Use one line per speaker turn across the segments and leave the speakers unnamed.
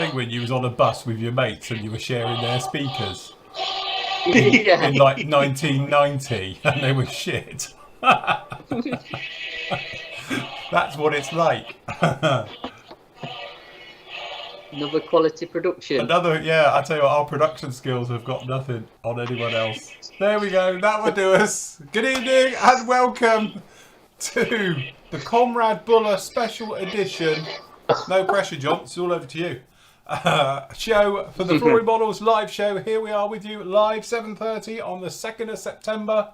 thing when you was on a bus with your mates and you were sharing their speakers
Yeah.
in like 1990 and they were shit? That's what it's like.
Another quality production.
Yeah, I tell you what, our production skills have got nothing on anyone else. There we go, that will do us. Good evening and welcome to the Comrade Buller Special Edition. No pressure, John, it's all over to you. Show for the Flooring Models live show. Here we are with you live 7:30 on the 2nd of September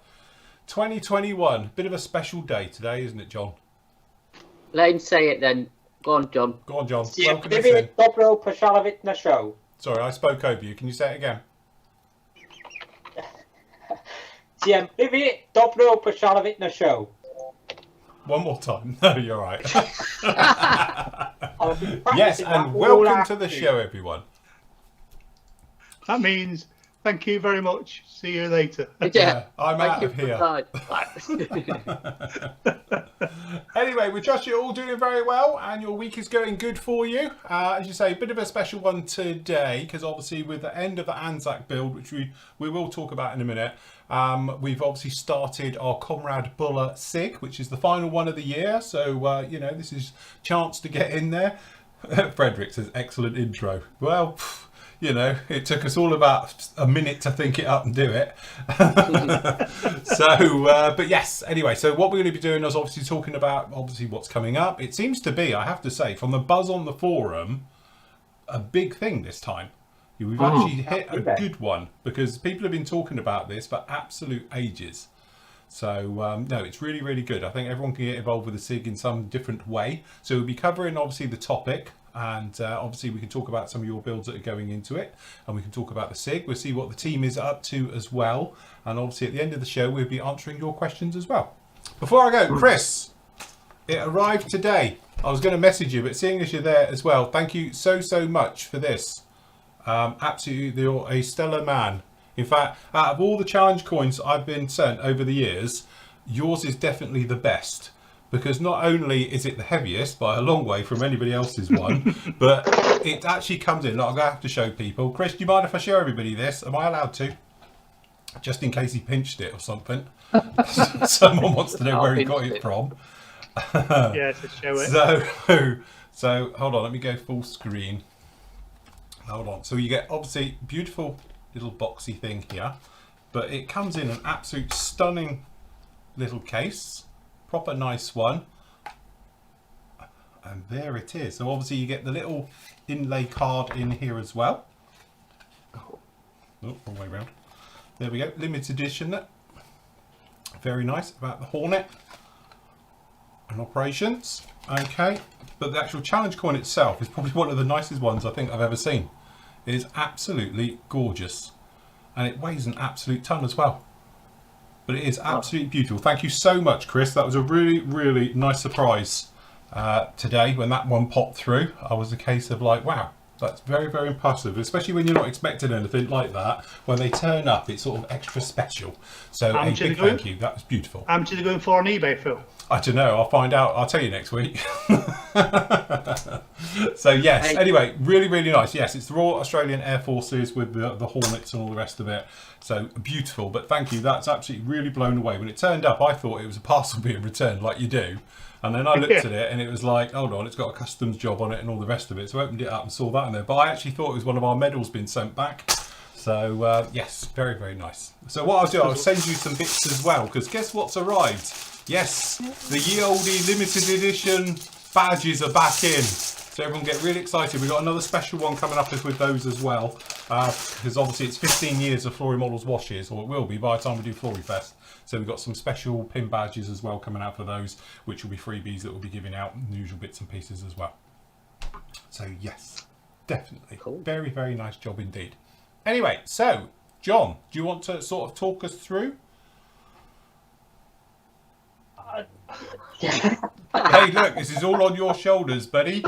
2021. Bit of a special day today, isn't it, John?
Let him say it then. Go on, John.
Go on, John.
Всем
Welcome us in.
привет, добро пожаловать на шоу.
Sorry, I spoke over you. Can you say it again?
Всем привет, добро пожаловать на шоу.
One more time. No, you're right.
I'll be
Yes,
practicing
and
that all
welcome to the
afternoon.
show, everyone.
That means thank you very much. See you later.
Yeah.
I'm
Thank
out
you
of
for
here.
that.
Anyway, we trust you're all doing very well and your week is going good for you. As you say, a bit of a special one today because obviously with the end of the Anzac build, which we will talk about in a minute, we've obviously started our Comrade Buller SIG, which is the final one of the year. So, you know, this is chance to get in there. Frederick says, excellent intro. Well, you know, it took us all about a minute to think it up and do it. But yes, anyway, so what we're going to be doing is obviously talking about what's coming up. It seems to be, I have to say, from the buzz on the forum, a big thing this time. We've actually hit a good one because people have been talking about this for absolute ages. So, no, it's really, really good. I think everyone can get involved with the SIG in some different way. So we'll be covering, obviously, the topic. And obviously we can talk about some of your builds that are going into it. And we can talk about the SIG. We'll see what the team is up to as well. And obviously at the end of the show, we'll be answering your questions as well. Before I go, Chris, it arrived today. I was going to message you, but seeing as you're there as well, thank you so, so much for this. Absolutely, you're a stellar man. In fact, out of all the challenge coins I've been sent over the years, yours is definitely the best. Because not only is it the heaviest by a long way from anybody else's one, but it actually comes in. Like, I'm going to have to show people. Chris, do you mind if I show everybody this? Am I allowed to? Just in case he pinched it or something. Someone wants to know where he got it from.
Yeah, to show it.
So hold on, let me go full screen. Hold on. So you get obviously beautiful little boxy thing here, but it comes in an absolute stunning little case. Proper nice one, and there it is. So obviously you get the little inlay card in here as well. Oh, wrong way around. There we go, limited edition. Very nice about the Hornet and operations. Okay, but the actual challenge coin itself is probably one of the nicest ones I think I've ever seen. It is absolutely gorgeous, and it weighs an absolute ton as well. But it is absolutely beautiful. Thank you so much, Chris. That was a really, really nice surprise today when that one popped through. I was a case of like, wow, that's very, very impressive. Especially when you're not expecting anything like that. When they turn up, it's sort of extra special. So a big thank you. That was beautiful.
How much are they going for on eBay, Phil?
I don't know. I'll find out. I'll tell you next week. So yes. Anyway, really, really nice. Yes, it's the Royal Australian Air Forces with the Hornets and all the rest of it. So beautiful. But thank you. That's absolutely really blown away. When it turned up, I thought it was a parcel being returned, like you do. And then I looked at it and it was like, hold on, it's got a customs job on it and all the rest of it. So I opened it up and saw that in there. But I actually thought it was one of our medals being sent back. So yes, very, very nice. So what I'll do, I'll send you some bits as well, because guess what's arrived? Yes, the ye olde limited edition badges are back in. So everyone get really excited. We've got another special one coming up with those as well. Because obviously it's 15 years of Flooring Models washes, or it will be by the time we do Floory Fest. So we've got some special pin badges as well coming out for those, which will be freebies that we'll be giving out, and the usual bits and pieces as well. So yes, definitely. Cool. Very, very nice job indeed. Anyway, so John, do you want to sort of talk us through? Hey, look, this is all on your shoulders, buddy.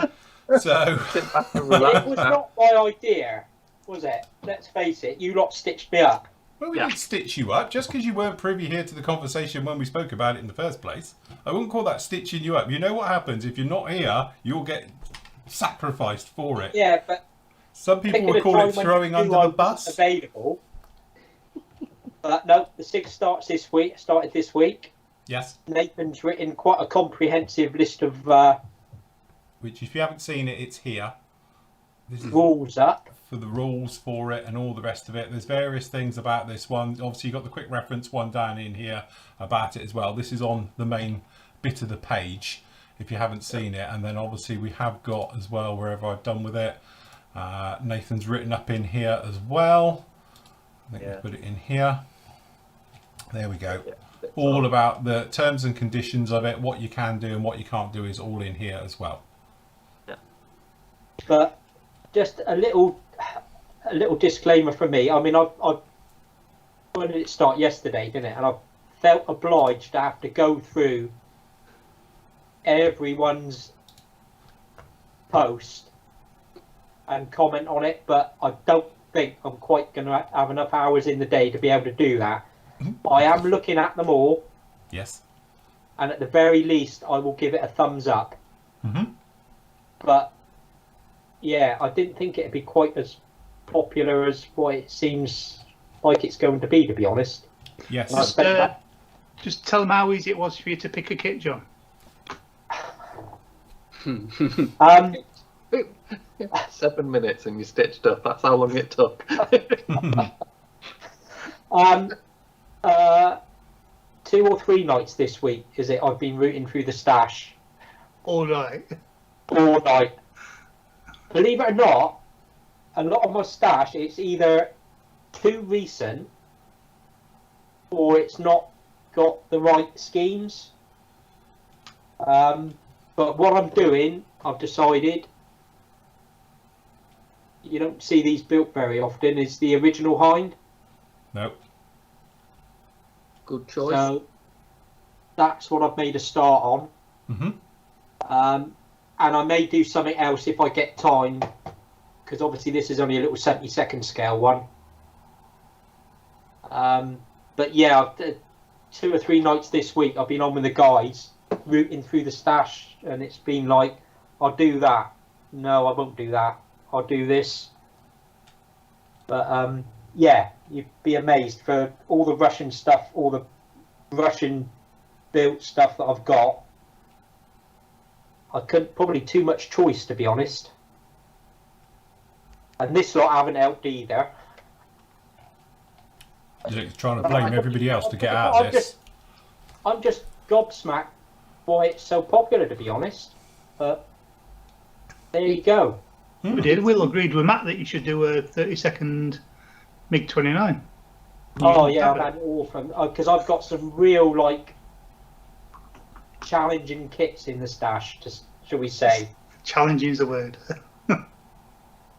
So
It was not my idea, was it? Let's face it, you lot stitched me up.
well, we didn't stitch you up just because you weren't privy here to the conversation when we spoke about it in the first place. I wouldn't call that stitching you up. You know what happens if you're not here? You'll get sacrificed for it.
Yeah, but
Some people
Picking
would
a
call
time
it
when
throwing
you
under
knew I
the bus.
wasn't available. But no, the SIG started this week.
Yes.
Nathan's written quite a comprehensive list of
Which, if you haven't seen it, it's here. This is
rules up.
for the rules for it and all the rest of it. There's various things about this one. Obviously, you've got the quick reference one down in here about it as well. This is on the main bit of the page if you haven't seen it. And then obviously we have got as well, wherever I've done with it, Nathan's written up in here as well. I think we put it in here. There we go. All about the terms and conditions of it, what you can do and what you can't do is all in here as well.
But just a little disclaimer from me. I mean, when did it start? Yesterday, didn't it? And I felt obliged to have to go through everyone's post and comment on it, but I don't think I'm quite going to have enough hours in the day to be able to do that. I am looking at them all.
Yes.
And at the very least, I will give it a thumbs up.
Mm-hmm.
But yeah, I didn't think it'd be quite as popular as what it seems like it's going to be honest.
Yes.
Just tell them how easy it was for you to pick a kit, John.
7 minutes and you stitched up. That's how long it took.
2 or 3 nights this week is it? I've been rooting through the stash
All right.
all night. Believe it or not, a lot of my stash, it's either too recent or it's not got the right schemes. But what I'm doing, I've decided, you don't see these built very often, is the original hind.
No.
Good choice.
So that's what I've made a start on.
Mm-hmm.
And I may do something else if I get time, because obviously this is only a little 70-second scale one. But yeah, 2 or 3 nights this week I've been on with the guys, rooting through the stash, and it's been like, I'll do that. No, I won't do that. I'll do this. But yeah, you'd be amazed for all the Russian stuff, all the Russian built stuff that I've got. I couldn't, probably too much choice, to be honest. And this lot haven't helped either.
You're trying to blame everybody else to get out of this.
I'm just gobsmacked why it's so popular, to be honest. But there you go.
We did. Will agreed with Matt that you should do a 30-second MiG-29.
Oh yeah, I've had it all from, because I've got some real like challenging kits in the stash, just shall we say.
Challenging is the word.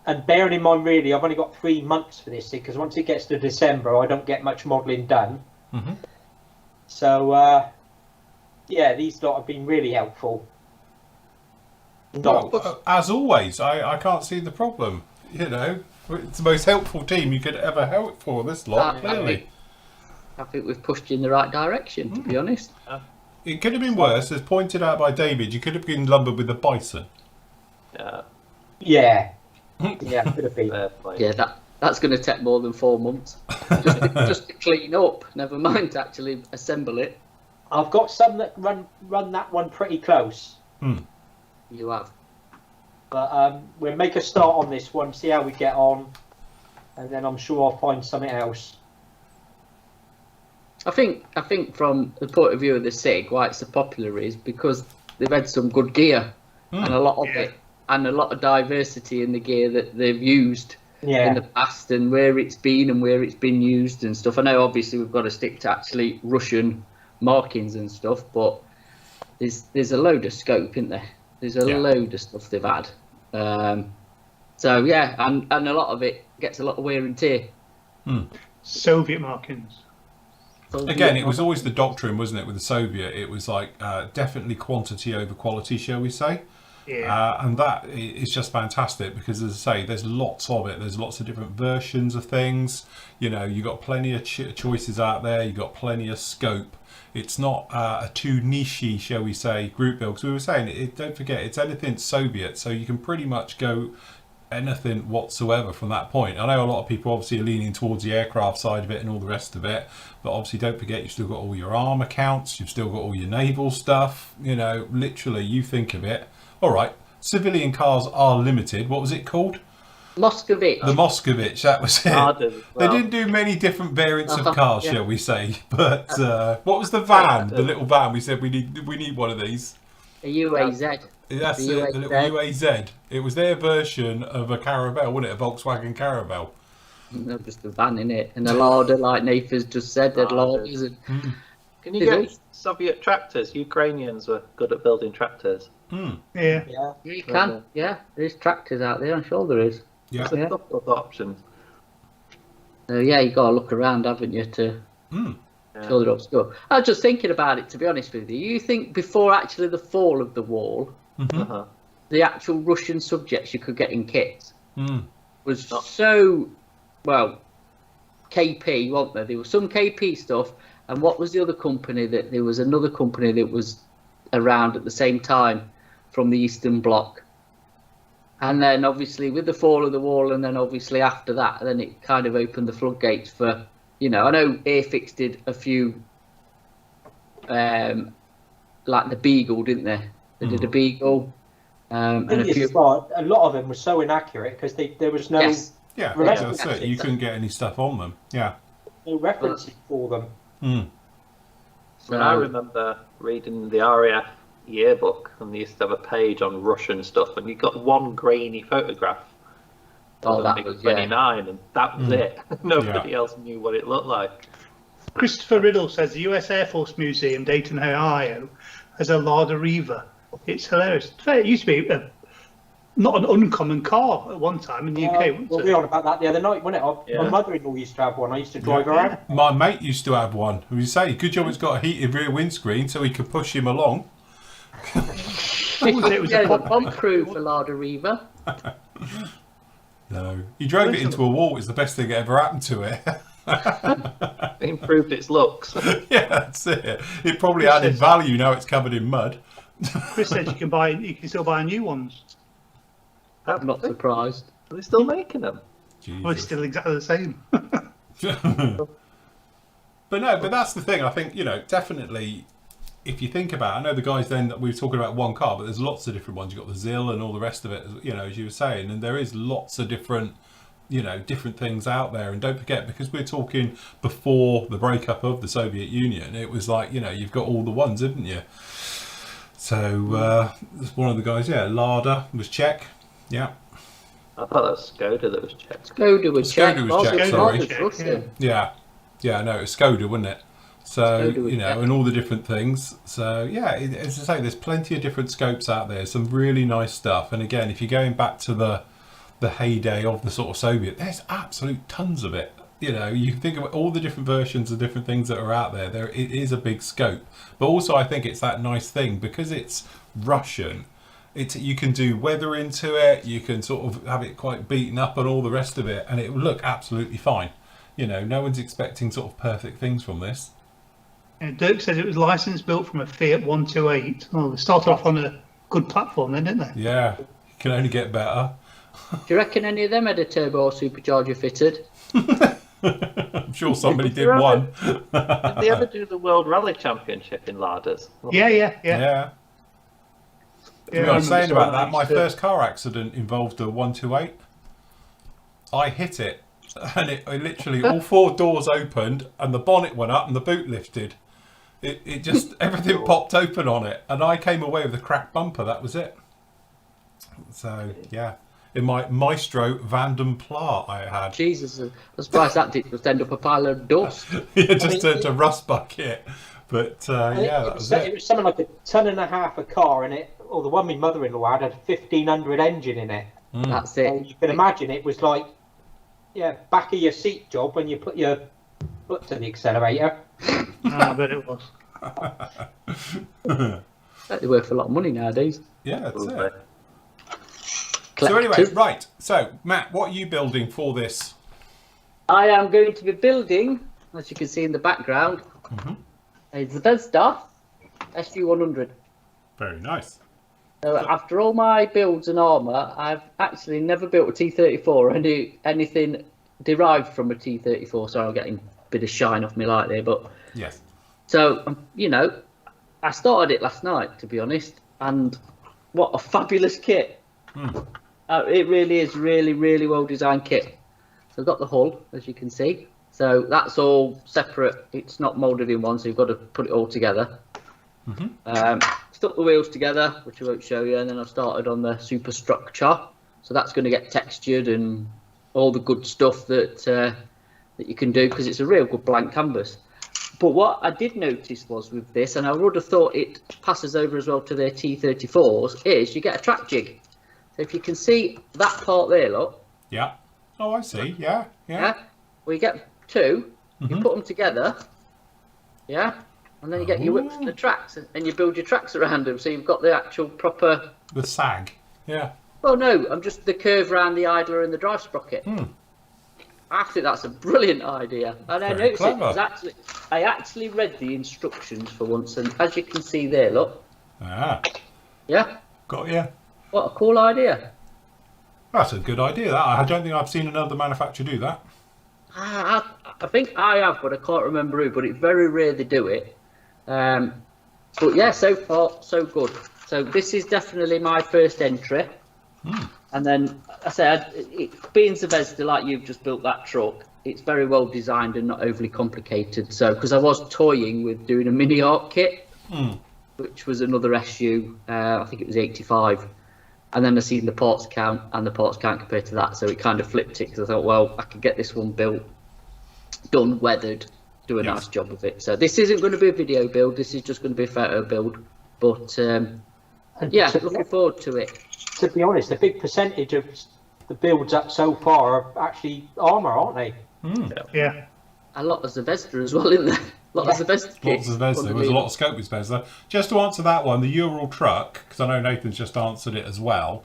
And bearing in mind, really, I've only got 3 months for this, because once it gets to December, I don't get much modelling done.
Mm-hmm.
So, yeah, these lot have been really helpful.
Well, as always, I can't see the problem. You know, it's the most helpful team you could ever help for, this lot, clearly.
I think we've pushed you in the right direction, to be honest.
It could have been worse, as pointed out by David. You could have been lumbered with a bison.
Yeah. Yeah, could have been.
Yeah, that's going to take more than 4 months. Just to clean up, never mind to actually assemble it.
I've got some that run that one pretty close.
You have.
But we'll make a start on this one, see how we get on, and then I'm sure I'll find something else.
I think from the point of view of the SIG, why it's so popular is because they've had some good gear and a lot of it, and a lot of diversity in the gear that they've used in the past, and where it's been and where it's been used and stuff. I know obviously we've got to stick to actually Russian markings and stuff, but there's a load of scope, isn't there? There's a load of stuff they've had. So yeah, and a lot of it gets a lot of wear and tear.
Soviet markings.
Again, it was always the doctrine, wasn't it, with the Soviet? It was like definitely quantity over quality, shall we say? Yeah. And that is just fantastic because, as I say, there's lots of it. There's lots of different versions of things. You know, you've got plenty of choices out there. You've got plenty of scope. It's not a too niche-y, shall we say, group build. Because we were saying, don't forget, it's anything Soviet, so you can pretty much go anything whatsoever from that point. I know a lot of people obviously are leaning towards the aircraft side of it and all the rest of it, but obviously don't forget you've still got all your arm accounts, you've still got all your naval stuff. You know, literally, you think of it. All right, civilian cars are limited. What was it called?
Moscovich.
The Moscovich, that was it. They didn't do many different variants of cars, shall we say? But what was the van? The little van. We said we need one of these.
A UAZ.
That's it. The little UAZ. It was their version of a Caravelle, wasn't it? A Volkswagen Caravelle.
No, just a van in it, and a larder, like Nathan's just said. They're larders. And...
Can you get Soviet tractors? Ukrainians were good at building tractors.
Yeah.
You can. Yeah, there's tractors out there. I'm sure there is.
Yeah.
There's a couple of options.
So yeah, you got to look around, haven't you, to fill it up stuff. I was just thinking about it, to be honest with you. You think before actually the fall of the wall, the actual Russian subjects you could get in kits was so, well, KP, wasn't there? There was some KP stuff, and what was the other company? That there was another company that was around at the same time from the Eastern Bloc. And then obviously with the fall of the wall, and then obviously after that, then it kind of opened the floodgates for, you know, I know Airfix did a few, like the Beagle, didn't they? They did a Beagle. And a few.
A lot of them were so inaccurate because there was no
that's it. You couldn't get any stuff on them. Yeah.
No referencing for them.
So I remember reading the RAF yearbook, and they used to have a page on Russian stuff, and you got one grainy photograph.
That was
29, and that was it. Nobody else knew what it looked like.
Christopher Riddle says the US Air Force Museum, Dayton, Ohio, has a Lada Riva. It's hilarious. It used to be not an uncommon car at one time in the UK, wasn't it?
We were on about that the other night, wasn't it? My mother-in-law used to have one. I used to drive around.
My mate used to have one. You say, good job it's got a heated rear windscreen so he could push him along.
It was a bomb crew for Lada Riva.
No, he drove it into a wall. It's the best thing that ever happened to it.
It improved its looks.
Yeah, that's it. It probably added value. Now it's covered in mud.
Chris said you can still buy new ones.
I'm not surprised.
Are they still making them?
Well, it's still exactly the same.
But that's the thing. I think, you know, definitely, if you think about it, I know the guys then that we were talking about one car, but there's lots of different ones. You've got the ZIL and all the rest of it, you know, as you were saying, and there is lots of different, you know, different things out there. And don't forget, because we're talking before the breakup of the Soviet Union, it was like, you know, you've got all the ones, haven't you? So one of the guys, Lada was Czech. Yeah.
I thought that was Skoda that was Czech.
Skoda was Czech.
Sorry. Yeah, no, it was Skoda, wasn't it? So, you know, and all the different things. So, yeah, as I say, there's plenty of different scopes out there. Some really nice stuff. And again, if you're going back to the heyday of the sort of Soviet, there's absolute tons of it. You know, you can think of all the different versions of different things that are out there. It is a big scope. But also, I think it's that nice thing, because it's Russian. You can do weather into it. You can sort of have it quite beaten up and all the rest of it, and it will look absolutely fine. You know, no one's expecting sort of perfect things from this.
Yeah, Dirk said it was licensed built from a Fiat 128. Oh, they started off on a good platform then, didn't they?
Yeah, it can only get better.
Do you reckon any of them had a turbo or supercharger fitted?
I'm sure somebody did one.
Did they ever do the World Rally Championship in Ladas?
Yeah. I was saying about that, my first car accident involved a 128. I hit it, and it literally, all four doors opened, and the bonnet went up, and the boot lifted. It just, everything popped open on it, and I came away with a cracked bumper. That was it. So, yeah. In my Maestro Vanden Plat I had.
Jesus, I'm surprised that didn't just end up a pile of dust.
Just turned to rust bucket. But, that was it.
It was something like 1.5 tons a car, and the one my mother-in-law had 1500 engine in it.
That's it.
And you can imagine it was like, back of your seat job when you put your foot to the accelerator.
I bet it was.
They're worth a lot of money nowadays.
Yeah, that's it. So anyway, right. So, Matt, what are you building for this?
I am going to be building, as you can see in the background, a Zvezda SU100.
Very nice.
So after all my builds and armour, I've actually never built a T-34 or anything derived from a T-34. Sorry, I'm getting a bit of shine off me light there, but
Yes.
so I started it last night, to be honest, and what a fabulous kit! It really is, really well designed kit. So I've got the hull, as you can see. So that's all separate. It's not moulded in one, so you've got to put it all together. Stuck the wheels together, which I won't show you, and then I've started on the superstructure. So that's going to get textured and all the good stuff that you can do, because it's a real good blank canvas. But what I did notice was with this, and I would have thought it passes over as well to their T-34s, is you get a track jig. So if you can see that part there, look.
Yeah. Oh, I see. Yeah.
Well, you get two, you put them together, and then you get your whips and the tracks, and you build your tracks around them, so you've got the actual proper...
The sag. Yeah.
Well, no, I'm just the curve around the idler and the drive sprocket. I think that's a brilliant idea. And I noticed it was I actually read the instructions for once, and as you can see there, look.
Ah.
Yeah.
Got you.
What a cool idea.
That's a good idea. That I don't think I've seen another manufacturer do that.
I think I have, but I can't remember who. But it's very rare they do it. But yeah, so far so good. So this is definitely my first entry. And then I said, being Zvezda, like you've just built that truck, it's very well designed and not overly complicated. So because I was toying with doing a mini art kit, which was another SU, I think it was 85. And then I seen the parts count, and the parts count compared to that, so it kind of flipped it, because I thought, well, I could get this one built, done, weathered, do a nice job of it. So this isn't going to be a video build, this is just going to be a photo build. But yeah, looking forward to it.
To be honest, a big percentage of the builds up so far are actually armour, aren't they?
Yeah.
A lot of Zvezda as well, isn't there? A lot of Zvezda kits.
Lots of Zvezda. There was a lot of scope with Zvezda. Just to answer that one, the Ural truck, because I know Nathan's just answered it as well.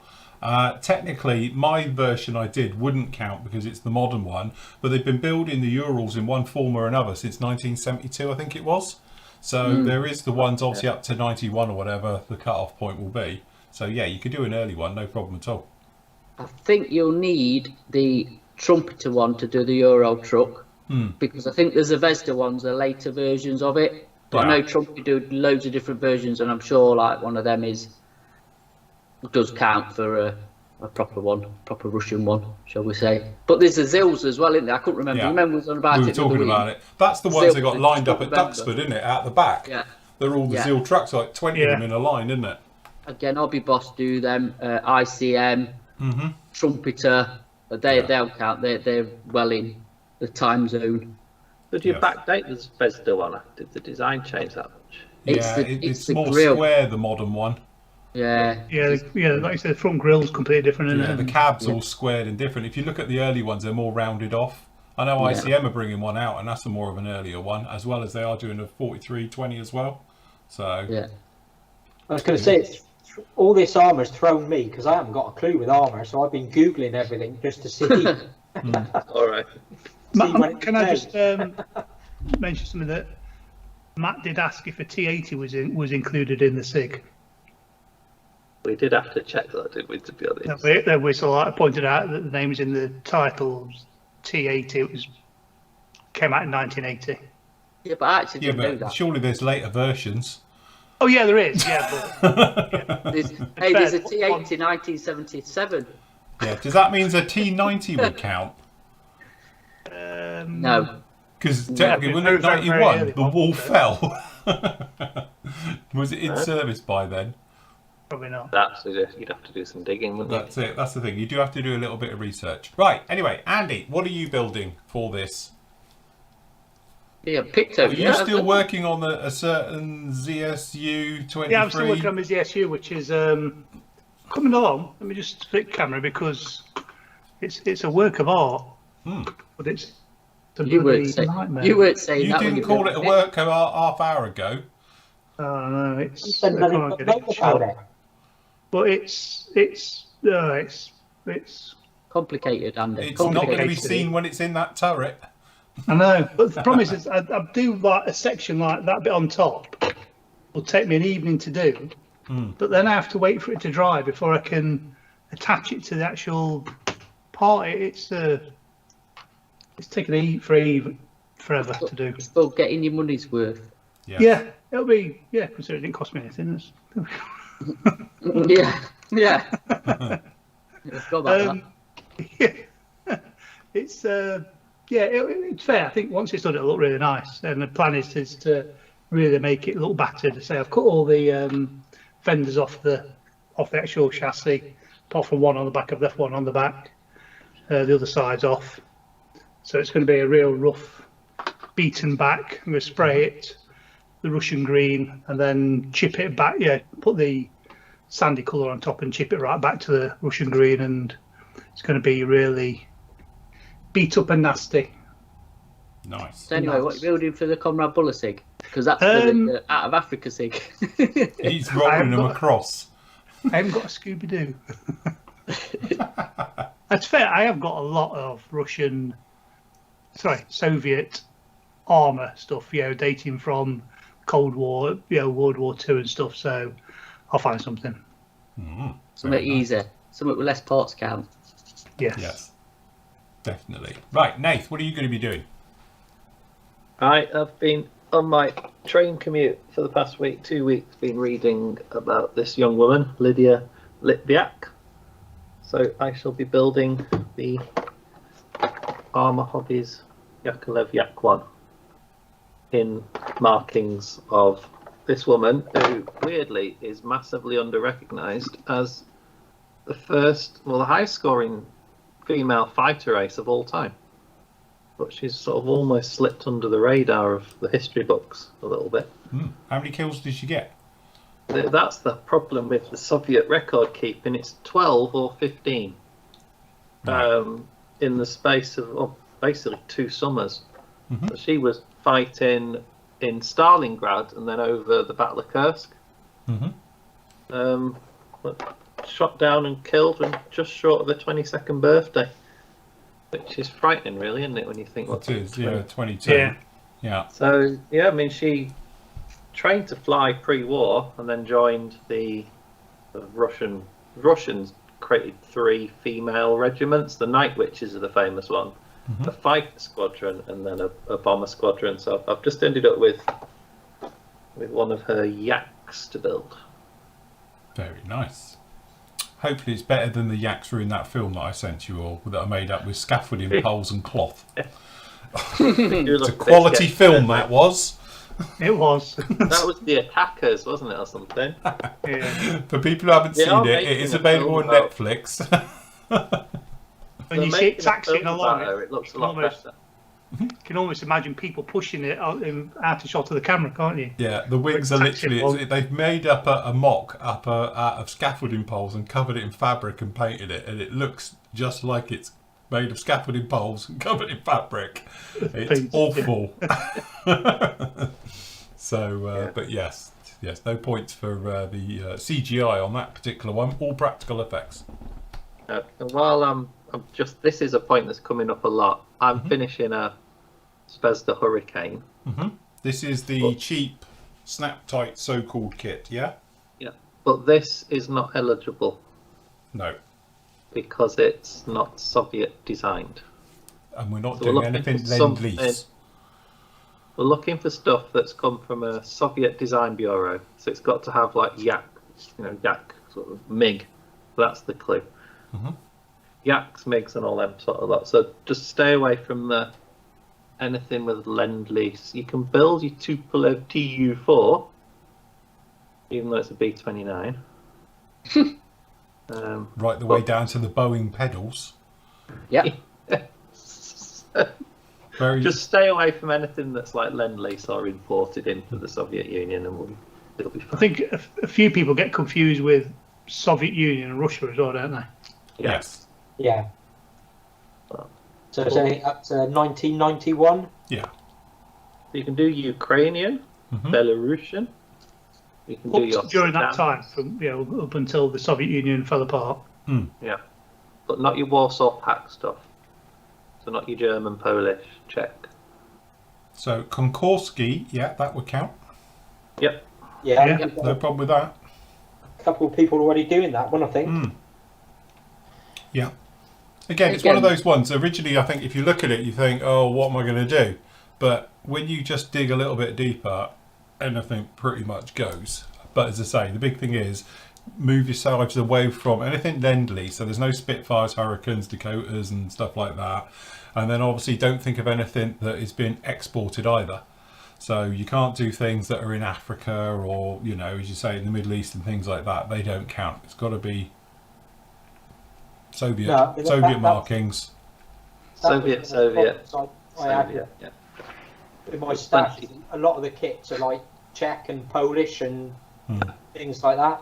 Technically, my version I did wouldn't count because it's the modern one, but they've been building the Urals in one form or another since 1972, I think it was. So there is the ones obviously up to 91 or whatever the cut-off point will be. So yeah, you could do an early one, no problem at all.
I think you'll need the trumpeter one to do the Ural truck. Because I think the Zvezda ones are later versions of it, but I know Trumpy do loads of different versions, and I'm sure like one of them does count for a proper one, proper Russian one, shall we say? But there's the Zils as well, isn't there? I couldn't remember. Remember was on about
we were talking about it. That's the ones they got lined up at Duxford, isn't it? Out the back.
Yeah.
They're all the Zil trucks, like 20 of them in a line, isn't it?
Again, Hobby Boss do them. ICM, Trumpeter, they'll count. They're well in the time zone.
Did you backdate the Zvezda one? Did the design change that much?
It's more
grill.
square, the modern one.
Yeah,
like you said, the front grill's completely different, isn't it?
The cab's all squared and different. If you look at the early ones, they're more rounded off. I know ICM are bringing one out, and that's more of an earlier one, as well as they are doing a 4320 as well. So
yeah, I was going to say, all this armour's thrown me because I haven't got a clue with armour, so I've been googling everything just to see.
All right.
Can I just mention something that Matt did ask if a T80 was included in the SIG?
We did have to check that, didn't we, to be honest?
The whistle I pointed out that the name is in the title, T80. It came out in 1980.
Yeah, but I actually didn't know that.
Surely there's later versions.
Oh yeah, there is. Yeah, but
there's a T80 1977.
Yeah, does that mean a T90 would count?
No.
Because technically, when it 91, the wall fell. Was it in service by then?
Probably not.
You'd have to do some digging, wouldn't you?
That's it. That's the thing. You do have to do a little bit of research. Right. Anyway, Andy, what are you building for this?
Yeah, Picto.
Are you still working on a certain ZSU 23?
Yeah, I'm still working on my ZSU, which is coming along. Let me just flip camera because it's a work of art, but it's a nightmare.
You weren't saying that.
You didn't call it a work of art half hour ago.
Oh no, it's. But it's
complicated, Andy.
It's not going to be seen when it's in that turret.
I know, but the problem is I do like a section like that bit on top. Will take me an evening to do, but then I have to wait for it to dry before I can attach it to the actual part. It's taken forever to do.
It's about getting your money's worth.
Yeah, it'll be considering it didn't cost me anything.
Yeah.
It's it's fair. I think once it's done, it'll look really nice. And the plan is to really make it look battered. Say I've cut all the fenders off the actual chassis, apart from one on the back of the one on the back. The other side's off, so it's going to be a real rough, beaten back. I'm going to spray it the Russian green and then chip it back. Yeah, put the sandy colour on top and chip it right back to the Russian green, and it's going to be really beat up and nasty.
Nice.
So anyway, what are you building for the Comrade Buller SIG? Because that's the Out of Africa SIG.
He's rolling them across.
I haven't got a Scooby-Doo. That's fair. I have got a lot of Soviet armour stuff, dating from Cold War, World War II and stuff. So I'll find something.
Something easy. Something with less parts count.
Yes.
Definitely. Right, Nath, what are you going to be doing?
I have been on my train commute for the past 2 weeks, been reading about this young woman, Lydia Litviak. So I shall be building the Armour Hobbies Yakolev Yak 1 in markings of this woman, who weirdly is massively under-recognised as the highest scoring female fighter ace of all time. But she's sort of almost slipped under the radar of the history books a little bit.
How many kills did she get?
That's the problem with the Soviet record keeping. It's 12 or 15 in the space of basically 2 summers. So she was fighting in Stalingrad and then over the Battle of Kursk. Shot down and killed when just short of her 22nd birthday. Which is frightening, really, isn't it, when you think what
it is? 22. Yeah.
So, I mean, she trained to fly pre-war and then joined the Russians created 3 female regiments. The Night Witches are the famous one, a fighter squadron, and then a bomber squadron. So I've just ended up with one of her yaks to build.
Very nice. Hopefully it's better than the yaks were in that film that I sent you all, that are made up with scaffolding poles and cloth. It's a quality film, that was.
It was.
That was The Attackers, wasn't it, or something?
For people who haven't seen it, it is available on Netflix.
When you see it taxiing along,
it looks a lot better.
You can almost imagine people pushing it out of shot of the camera, can't you?
Yeah, the wings are literally... They've made up a mock out of scaffolding poles and covered it in fabric and painted it, and it looks just like it's made of scaffolding poles and covered in fabric. It's awful. So, but yes, no points for the CGI on that particular one. All practical effects.
And while I'm just... This is a point that's coming up a lot. I'm finishing a Spezda Hurricane.
This is the cheap, snap-tight so-called kit, yeah?
Yeah, but this is not eligible.
No.
Because it's not Soviet designed.
And we're not doing anything Lend-Lease.
We're looking for stuff that's come from a Soviet design bureau. So it's got to have like Yak sort of MiG. That's the clue. Yaks, MiGs and all them sort of lot. So just stay away from anything with Lend-Lease. You can build your Tupolev Tu-4, even though it's a B-29.
Right the way down to the Boeing pedals.
Yeah.
Just stay away from anything that's like Lend-Lease or imported into the Soviet Union, and it'll be fine.
I think a few people get confused with Soviet Union and Russia as well, don't they?
Yes.
Yeah. So it's only up to 1991?
Yeah.
So you can do Ukrainian, Belarusian. You can do your
during that time, from up until the Soviet Union fell apart.
Yeah, but not your Warsaw Pact stuff. So not your German, Polish, Czech.
So Konkorsky, that would count.
Yep.
Yeah.
No problem with that.
couple of people already doing that one, I think.
Yeah. Again, it's one of those ones. Originally, I think if you look at it, you think, oh, what am I going to do? But when you just dig a little bit deeper, anything pretty much goes. But as I say, the big thing is move yourselves away from anything Lend-Lease. So there's no Spitfires, Hurricanes, Dakotas and stuff like that. And then obviously don't think of anything that is being exported either. So you can't do things that are in Africa or, you know, as you say, in the Middle East and things like that. They don't count. It's got to be Soviet markings.
Soviet.
I had with my stash. A lot of the kits are like Czech and Polish and things like that.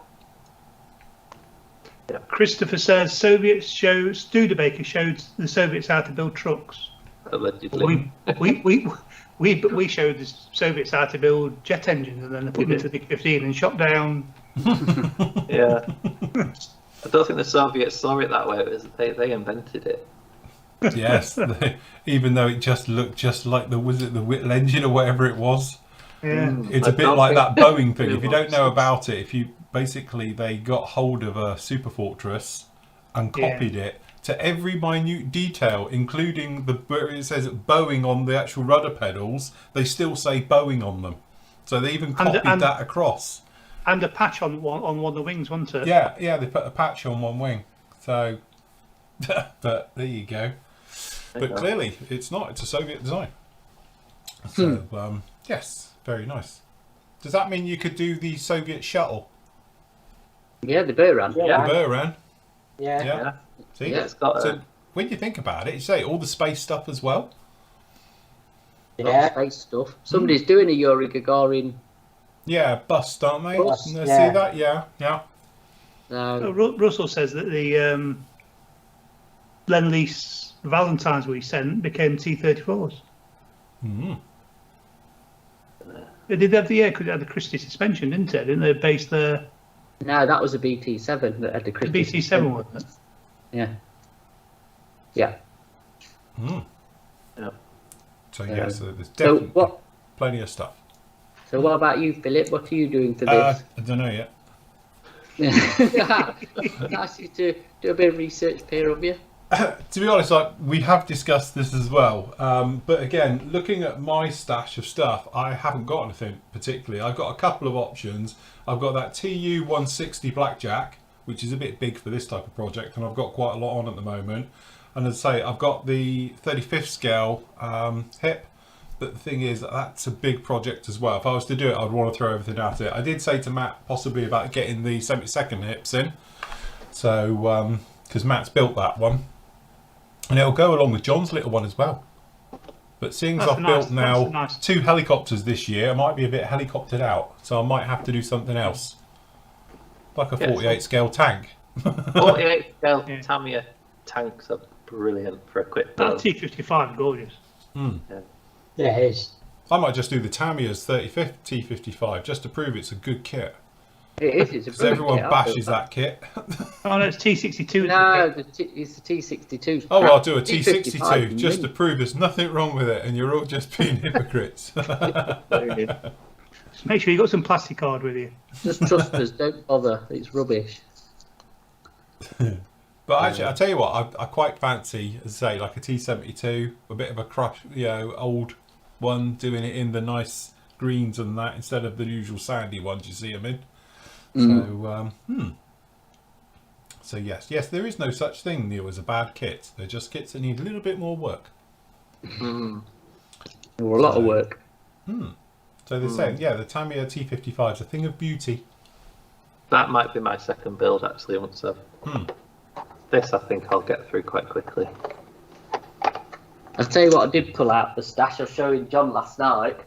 Yeah. Christopher says Studebaker showed the Soviets how to build trucks.
Allegedly.
We showed the Soviets how to build jet engines, and then they put them into the 15 and shot down.
Yeah. I don't think the Soviets saw it that way. It was they invented it.
Yes, even though it just looked just like the Whittle engine or whatever it was.
Yeah,
it's a bit like that Boeing thing. If you don't know about it, they got hold of a super fortress and copied it to every minute detail, including where it says Boeing on the actual rudder pedals. They still say Boeing on them, so they even copied that across.
And a patch on one of the wings, wasn't it?
Yeah, they put a patch on one wing. So, but there you go. But clearly, it's not. It's a Soviet design. So, yes, very nice. Does that mean you could do the Soviet shuttle?
Yeah, the Buran.
Yeah.
The Buran.
Yeah.
See,
it's got
so when you think about it, you say all the space stuff as well.
Yeah.
Space stuff. Somebody's doing a Yuri Gagarin.
Yeah, bust, aren't they?
Bust,
See
yeah.
that? Yeah.
Russell says that the Lend-Lease Valentines we sent became T-34s. They did have because it had the Christie suspension, didn't it? Didn't they base the...
No, that was a BT7 that had the Christie.
The BT7, wasn't it?
Yeah.
Yeah.
So so there's definitely plenty of stuff.
So what about you, Philip? What are you doing for this?
I don't know yet.
Nice you to do a bit of research, pair of you.
To be honest, we have discussed this as well. But again, looking at my stash of stuff, I haven't got anything particularly. I've got a couple of options. I've got that TU 160 Blackjack, which is a bit big for this type of project, and I've got quite a lot on at the moment. And as I say, I've got the 35th scale hip. But the thing is, that's a big project as well. If I was to do it, I'd want to throw everything at it. I did say to Matt possibly about getting the 72nd hips in. So, because Matt's built that one. And it'll go along with John's little one as well. But seeing as I've built now 2 helicopters this year, I might be a bit helicoptered out. So I might have to do something else. Like a 48 scale tank.
48 scale Tamiya tanks are brilliant for a quick build.
That T-55 is gorgeous.
Yeah, it is.
I might just do the Tamiya's 35th T-55 just to prove it's a good kit.
It is. It's a
Because everyone bashes that kit.
Oh, no, it's T-62.
No, it's the T-62.
Oh, well, I'll do a T-62 just to prove there's nothing wrong with it and you're all just being hypocrites.
Just make sure you got some plastic card with you.
Just trust us, don't bother. It's rubbish.
But actually, I'll tell you what, I quite fancy, as I say, like a T-72, a bit of a crush, old one, doing it in the nice greens and that, instead of the usual sandy ones you see them in. So yes, there is no such thing, Neil, as a bad kit. They're just kits that need a little bit more work.
Or a lot of work.
So they're saying, the Tamiya T-55 is a thing of beauty.
That might be my second build, actually, once I've... This, I think I'll get through quite quickly.
I'll tell you what I did pull out, the stash I was showing John last night.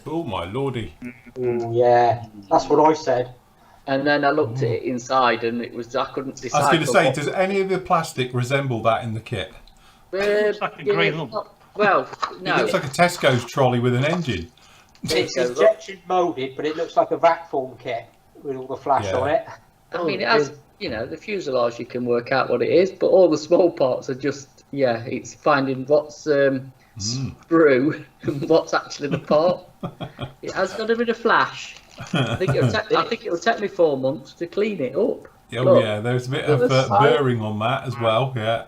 Oh, my lordy.
Yeah, that's what I said.
And then I looked at it inside and it was, I couldn't decide.
I was going to say, does any of the plastic resemble that in the kit?
It's like a grey lump.
Well, no.
It looks like a Tesco's trolley with an engine.
It's injection moulded, but it looks like a vac form kit with all the flash on it.
I mean, it has, the fuselage, you can work out what it is, but all the small parts are just, it's finding what's sprue and what's actually the part. It has got a bit of flash. I think it'll take me 4 months to clean it up.
Oh
Look.
yeah, there's a bit of burring on that as well. Yeah.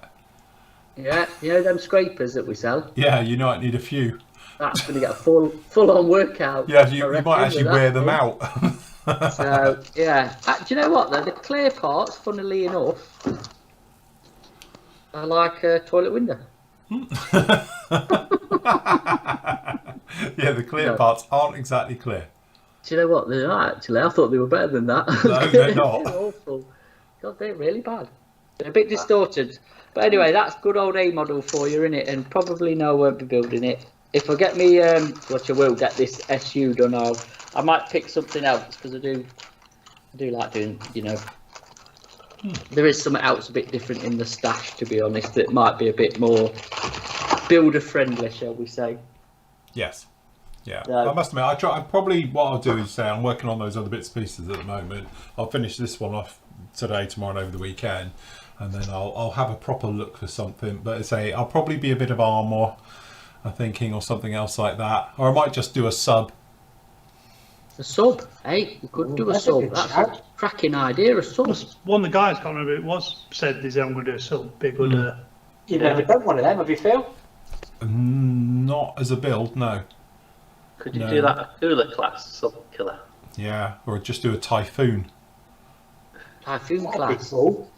Yeah, you know them scrapers that we sell?
Yeah, you might need a few.
That's going to get a full-on workout.
Yeah, you might actually wear them out.
So, yeah. Do you know what, though? The clear parts, funnily enough, are like a toilet window.
Yeah, the clear parts aren't exactly clear.
Do you know what? They're not, actually. I thought they were better than that.
No, they're not.
They're awful. God, they're really bad. They're a bit distorted. But anyway, that's good old A model for you, innit? And probably no, I won't be building it. If I get me, which I will get this SU done, I might pick something else because I do like doing, you know. There is something else a bit different in the stash, to be honest, that might be a bit more builder friendly, shall we say?
Yes. Yeah,
No.
I must admit, what I'll do is say I'm working on those other bits and pieces at the moment. I'll finish this one off today, tomorrow, and over the weekend, and then I'll have a proper look for something. But I say I'll probably be a bit of armour, I'm thinking, or something else like that, or I might just do a sub.
A sub, hey, you could do a sub. That's a cracking idea, a sub.
One of the guys, can't remember who it was, said he's going to do a sub. Big good.
You've never done one of them, have you, Phil?
Not as a build, no.
Could you do that Akula class sub killer?
Yeah, or just do a typhoon.
Typhoon
That'd be
class.
cool.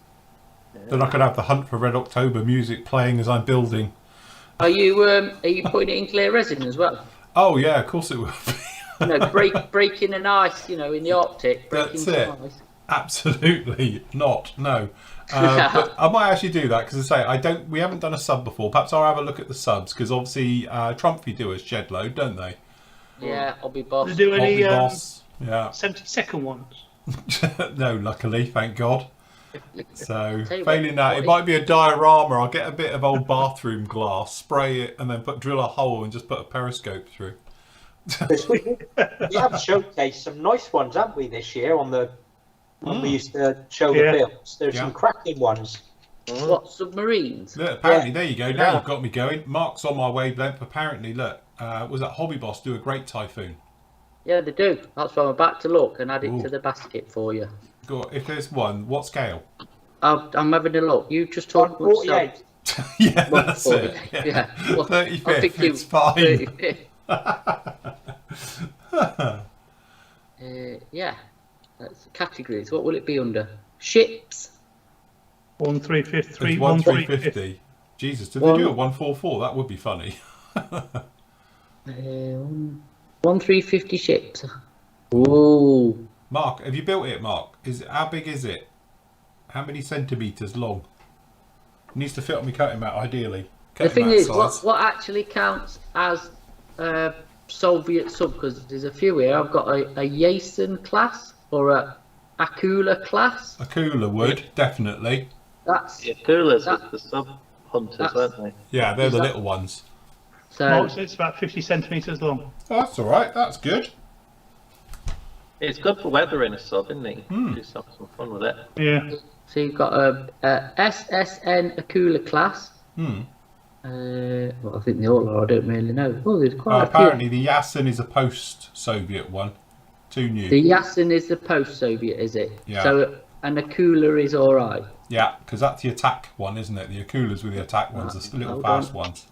Then I could have the Hunt for Red October music playing as I'm building.
Are you putting it in clear resin as well?
Oh yeah, of course it will be.
You know, breaking an ice, you know, in the Arctic.
That's
Breaking
it.
some ice.
Absolutely not. No. But I might actually do that because, I say, we haven't done a sub before. Perhaps I'll have a look at the subs because obviously Trumpy do a shed load, don't they?
Yeah, I'll be boss.
Do they do any
Boss. Yeah.
70-second ones?
No, luckily, thank God. So,
Tell you
failing
what,
that, it might be a diorama. I'll get a bit of old bathroom glass, spray it, and then drill a hole and just put a periscope through.
We have showcased some nice ones, haven't we, this year on the when we used to show the builds. There's some cracking ones.
What, submarines?
Look, apparently, there you go. Now you've got me going. Mark's on my wavelength. Apparently, look, was that Hobby Boss do a great typhoon?
Yeah, they do. That's why I'm about to look and add it to the basket for you.
Go, if there's one, what scale?
I'm having a look. You just talk about
48.
Yeah, that's it. Yeah.
Well,
35th, it's fine.
35th. Yeah. That's categories. What will it be under? Ships.
1353.
It's 1350. Jesus, did they do a 144? That would be funny.
1350 ships. Ooh.
Mark, have you built it, Mark? How big is it? How many centimetres long? It needs to fit on my cutting mat, ideally.
The thing is, what actually counts as Soviet sub, because there's a few here. I've got a Yasen class or a Akula class.
Akula would, definitely.
That's
The Akulas are the sub hunters, aren't they?
Yeah, they're the little ones.
so.
It's about 50 centimetres long.
Oh, that's all right. That's good.
It's good for weathering a sub, isn't it? Do some fun with it.
Yeah.
So you've got a SSN Akula class.
Hmm.
Well, I think they all are. I don't really know. Oh, there's quite a few.
Apparently, the Yasen is a post-Soviet one. Too new.
The Yasen is the post-Soviet, is it?
Yeah.
So an Akula is all right.
Yeah, because that's the attack one, isn't it? The Akulas with the attack ones, the little fast ones.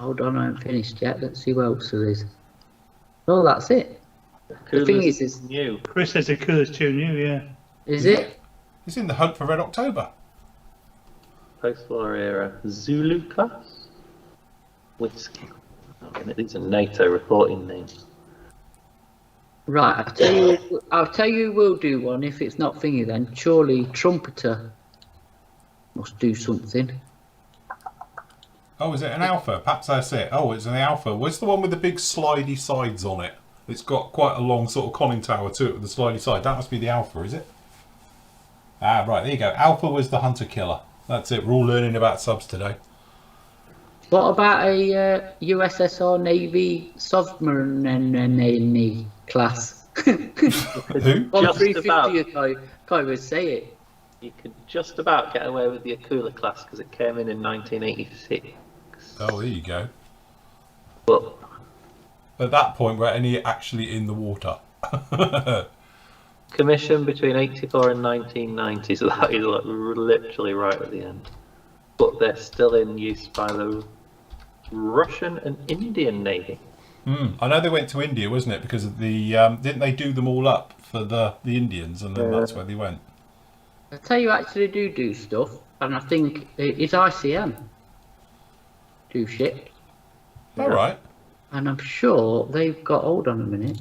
Hold on, I haven't finished yet. Let's see what else there is. Oh, that's it. The thing is
new.
Chris says the colour's too new, yeah.
Is it?
It's in the Hunt for Red October.
Post-war era Zulu class. Whiskey. Oh, these are NATO reporting names.
Right, I'll tell you we'll do one if it's not thingy then. Surely Trumpeter must do something.
Oh, is it an alpha? Perhaps that's it. Oh, it's an alpha. What's the one with the big slidey sides on it? It's got quite a long sort of conning tower to it with the slidey side. That must be the alpha, is it? Ah, right, there you go. Alpha was the hunter killer. That's it. We're all learning about subs today.
What about a USSR Navy submarine class?
Who?
1350, can't even say it.
You could just about get away with the Akula class because it came in 1986.
Oh, there you go.
But
At that point, we're only actually in the water.
Commission between 84 and 1990, so that is like literally right at the end. But they're still in use by the Russian and Indian Navy.
I know they went to India, wasn't it? Because of the didn't they do them all up for the Indians, and then that's where they went.
I tell you, actually do stuff, and I think it's ICM do shit.
All right.
And I'm sure they've got. Hold on a minute.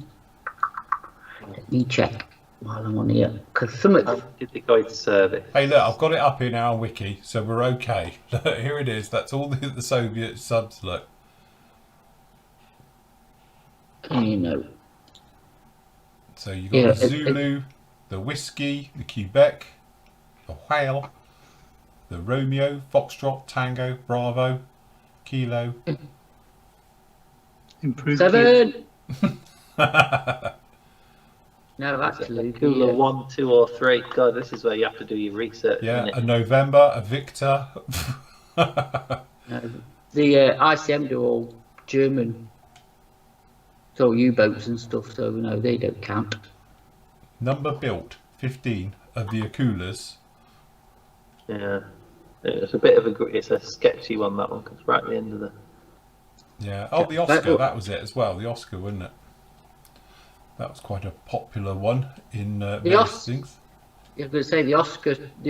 Let me check while I'm on here, because some.
Did they go into service?
Hey, look, I've got it up in our wiki, so we're okay. Here it is. That's all the Soviet subs. Look.
You know.
So you got the Zulu, the Whiskey, the Quebec, the Whale, the Romeo, Foxtrot, Tango, Bravo, Kilo.
Improved
7. No, actually,
Cooler 1, 2, or 3. God, this is where you have to do your research.
Yeah,
isn't it?
a November, a Victor.
the ICM do all German, so U-boats and stuff. So no, they don't count.
Number built 15 of the Akulas.
Yeah, it's a bit of it's a sketchy one, that one, because right at the end of the.
Yeah. Oh, the Oscar. That was it as well. The Oscar, wasn't it? That was quite a popular one in various things.
I was going to say the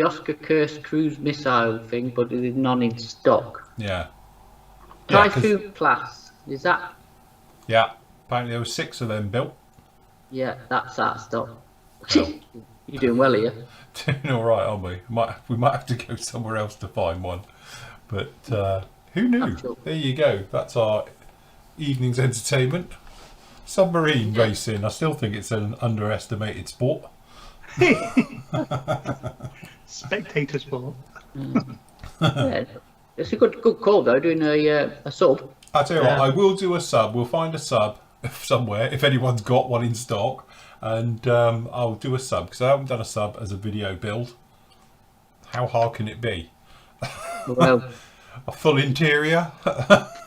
Oscar cursed cruise missile thing, but it is none in stock.
Yeah.
Typhoon class, is that?
Yeah. Apparently there were 6 of them built.
Yeah, that's out of stock.
Well.
You're doing well here.
Doing all right, aren't we? We might have to go somewhere else to find one. But who knew? There you go. That's our evening's entertainment. Submarine racing. I still think it's an underestimated sport.
Spectator sport.
Yeah, it's a good call though. Doing a sub.
I tell you what, I will do a sub. We'll find a sub somewhere if anyone's got one in stock, and I'll do a sub because I haven't done a sub as a video build. How hard can it be?
Well,
a full interior.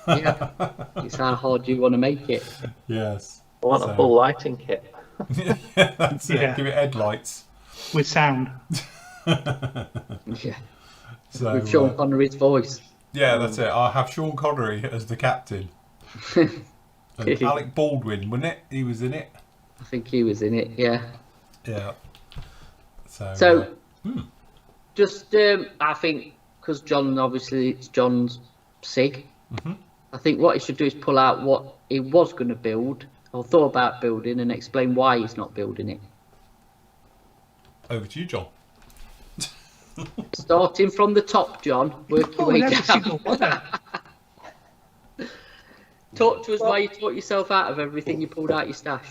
yeah, it's how hard you want to make it.
Yes.
I want a full lighting kit.
Yeah, that's it. Give it headlights
with sound.
Yeah.
So,
with Sean Connery's voice.
Yeah, that's it. I'll have Sean Connery as the captain. And Alec Baldwin, wasn't it? He was in it.
I think he was in it. Yeah.
Yeah.
So just I think because John, obviously it's John's SIG.
Mm-hmm.
I think what he should do is pull out what he was going to build or thought about building and explain why he's not building it.
Over to you, John.
Starting from the top, John. Work your way down. Talk to us why you taught yourself out of everything you pulled out your stash.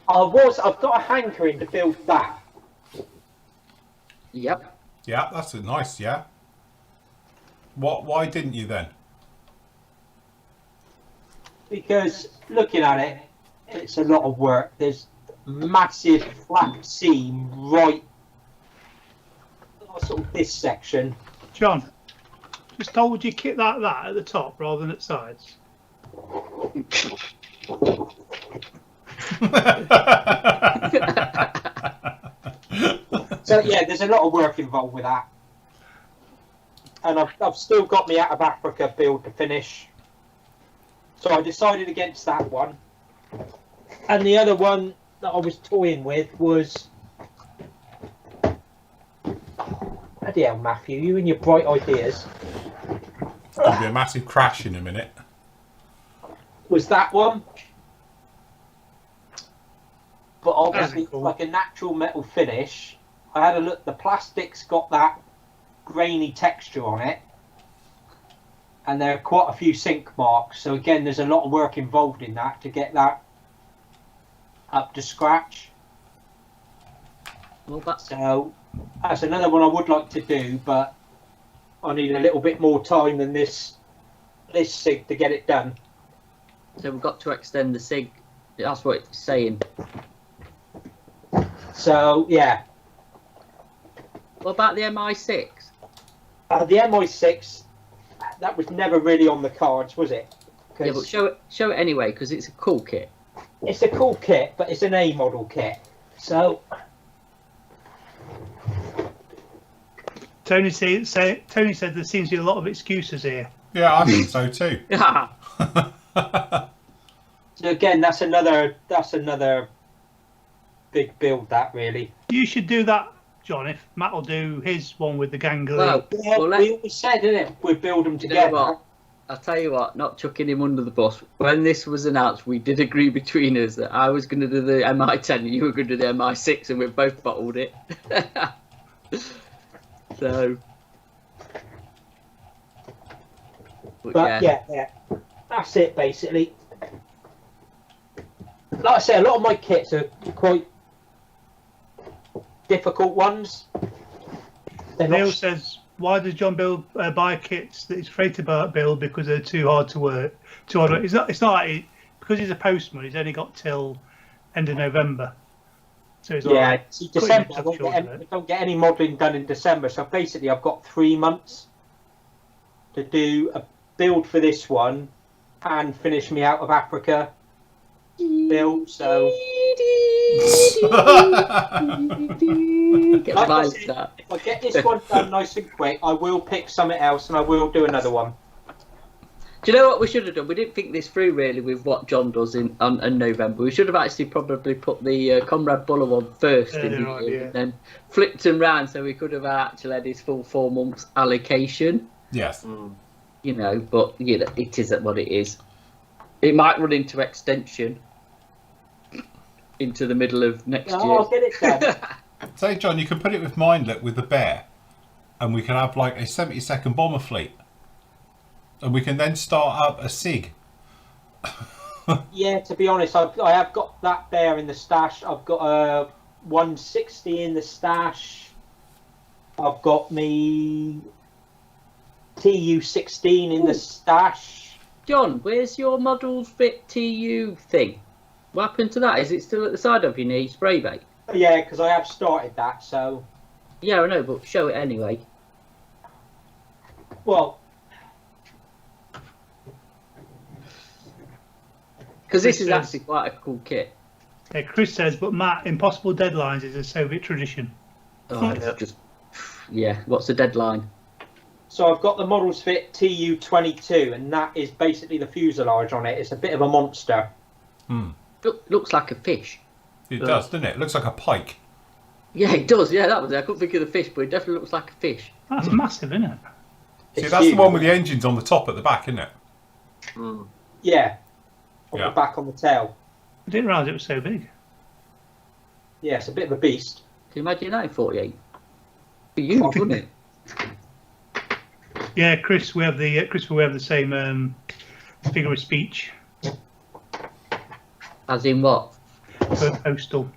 I've got a hankering to build that.
Yep.
Yeah, that's a nice, yeah. Why didn't you then?
Because looking at it, it's a lot of work. There's massive flat seam right sort of this section.
John, just how would you kit that at the top rather than at sides?
So yeah, there's a lot of work involved with that, and I've still got me out of Africa build to finish. So I decided against that one, and the other one that I was toying with was, bloody hell, Matthew, you and your bright ideas.
There'll be a massive crash in a minute.
Was that one? But obviously,
cool.
like a natural metal finish. I had a look. The plastic's got that grainy texture on it, and there are quite a few sink marks. So again, there's a lot of work involved in that to get that up to scratch.
Well,
So that's another one I would like to do, but I need a little bit more time than this SIG to get it done.
So we've got to extend the SIG. That's what it's saying.
So yeah,
What about the MI6?
the MI6, that was never really on the cards, was it?
Yeah, but show it anyway because it's a cool kit.
it's a cool kit, but it's an A model kit. So
Tony said there seems to be a lot of excuses here.
Yeah, I think so too.
Yeah.
So again, that's another big build. That really.
You should do that, John. If Matt will do his one with the gangly.
Well,
Yeah,
well,
we always said, didn't it? We'd build them
you know
together.
what? I'll tell you what, not chucking him under the bus. When this was announced, we did agree between us that I was going to do the MI10 and you were going to do the MI6, and we both bottled it. So,
But yeah, that's it basically. Like I say, a lot of my kits are quite difficult ones.
Neil says, why does John buy kits that he's afraid to build because they're too hard to work? It's not like because he's a postman. He's only got till end of November. So it's
see, December. I don't get any modelling done in December. So basically, I've got 3 months to do a build for this one and finish me out of Africa build. So
get
like I
the
said,
that.
if I get this one done nice and quick, I will pick something else and I will do another one.
Do you know what we should have done? We didn't think this through really with what John does in November. We should have actually probably put the Comrade Buller one first in the year, and then flipped him round so we could have actually had his full 4 months allocation.
Yes.
You know, but you know, it isn't what it is. It might run into extension into the middle of next year.
I'll get it done.
Say, John, you could put it with Mindlet with the bear, and we can have like a 72nd bomber fleet, and we can then start up a SIG.
Yeah, to be honest, I have got that bear in the stash. I've got a 160 in the stash. I've got me TU-16 in the stash.
John, where's your Models Fit TU thing? What happened to that? Is it still at the side of you near your spray bay?
Yeah, because I have started that, so...
Yeah, I know, but show it anyway.
Well...
Because this is actually quite a cool kit.
Yeah, Chris says, but Matt, impossible deadlines is a Soviet tradition.
Oh, it's just... Yeah, what's the deadline?
So I've got the Models Fit TU-22, and that is basically the fuselage on it. It's a bit of a monster.
Looks like a fish.
It does, doesn't it? It looks like a pike.
Yeah, it does. Yeah, that was it. I couldn't think of the fish, but it definitely looks like a fish.
That's massive, isn't it?
See, that's the one with the engines on the top at the back, isn't it?
Yeah. On the back, on the tail.
I didn't realise it was so big.
Yeah, it's a bit of a beast.
Can you imagine that in 48? Be huge, wouldn't it?
Yeah, Chris, we have the same figure of speech.
As in what?
For postal.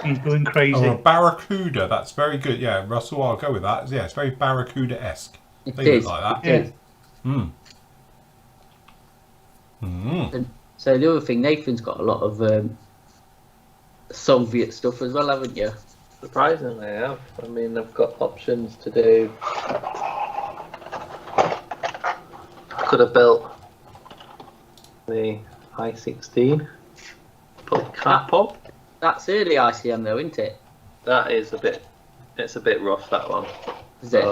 He's going crazy.
Oh, a barracuda. That's very good. Yeah, Russell, I'll go with that. Yeah, it's very barracuda-esque.
It
They
is.
look like that.
It
is.
And so the other thing, Nathan's got a lot of Soviet stuff as well, haven't you?
Surprisingly, I have. I mean, I've got options to do. Could have built the I-16 Polycarpov.
That's early ICM though, isn't it?
That is it's a bit rough, that one.
Is it?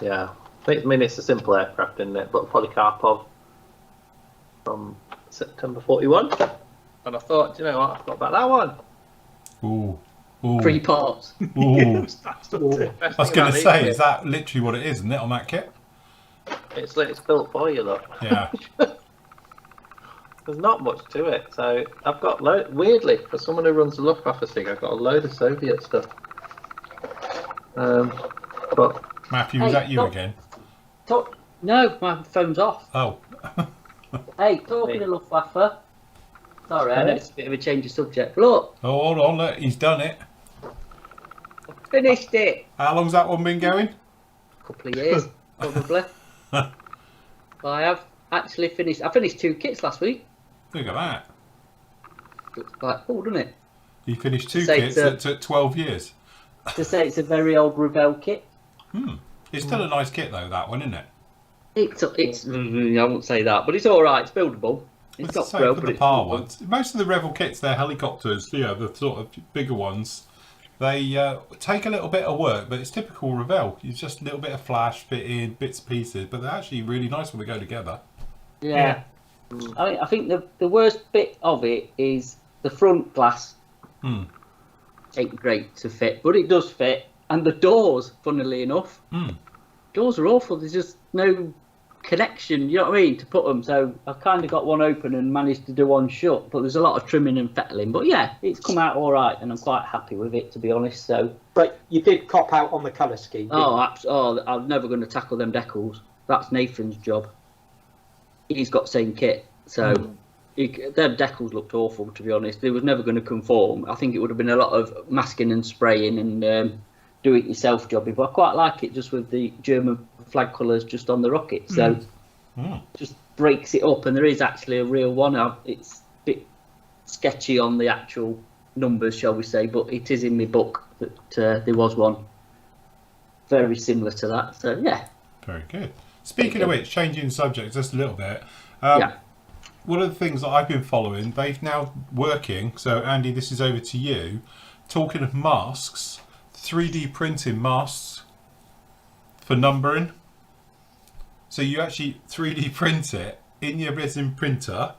Yeah. I mean, it's a simple aircraft, isn't it? But Polycarpov from September 41. And I thought, do you know what? I forgot about that one.
Ooh. Ooh.
3 parts.
Ooh.
I
I was going to say, is that literally what it is, isn't it, on that kit?
It's built for you, look.
Yeah.
There's not much to it, so I've got weirdly, for someone who runs the Luftwaffe thing, I've got a load of Soviet stuff. But
Matthew, is that you again?
No, my phone's off.
Oh.
Hey, talking of Luftwaffe. Sorry, I know it's a bit of a change of subject. Look.
Oh, hold on, look, he's done it.
Finished it.
How long's that one been going?
A couple of years, probably. But I have actually finished. I finished 2 kits last week.
Look at that.
Looks quite cool, doesn't it?
He finished 2
Say
kits
it's a-
that took 12 years.
To say it's a very old Revell kit.
It's still a nice kit, though, that one, isn't it?
It's I won't say that, but it's all right. It's buildable. It's
the
got
same
pro,
for
but
the
it's
PAR
not
ones. Most of the Revel kits, they're helicopters. The sort of bigger ones. They take a little bit of work, but it's typical Revel. It's just a little bit of flash, fit in, bits and pieces, but they're actually really nice when they go together.
Yeah. I think the worst bit of it is the front glass. Ain't great to fit, but it does fit. And the doors, funnily enough, doors are awful. There's just no connection, you know what I mean, to put them. So I've kind of got one open and managed to do one shut, but there's a lot of trimming and fettling. But yeah, it's come out all right, and I'm quite happy with it, to be honest. So,
but you did cop out on the colour scheme.
I'm never going to tackle them decals. That's Nathan's job. He's got the same kit, so their decals looked awful, to be honest. They was never going to conform. I think it would have been a lot of masking and spraying and do-it-yourself jobbing, but I quite like it just with the German flag colours just on the rocket. So just breaks it up, and there is actually a real one. It's a bit sketchy on the actual numbers, shall we say, but it is in my book that there was one very similar to that. So yeah,
very good. Speaking of which, changing subjects just a little bit. One of the things that I've been following, they've now working. So Andy, this is over to you. Talking of masks. 3D printing masks for numbering. So you actually 3D print it in your resin printer,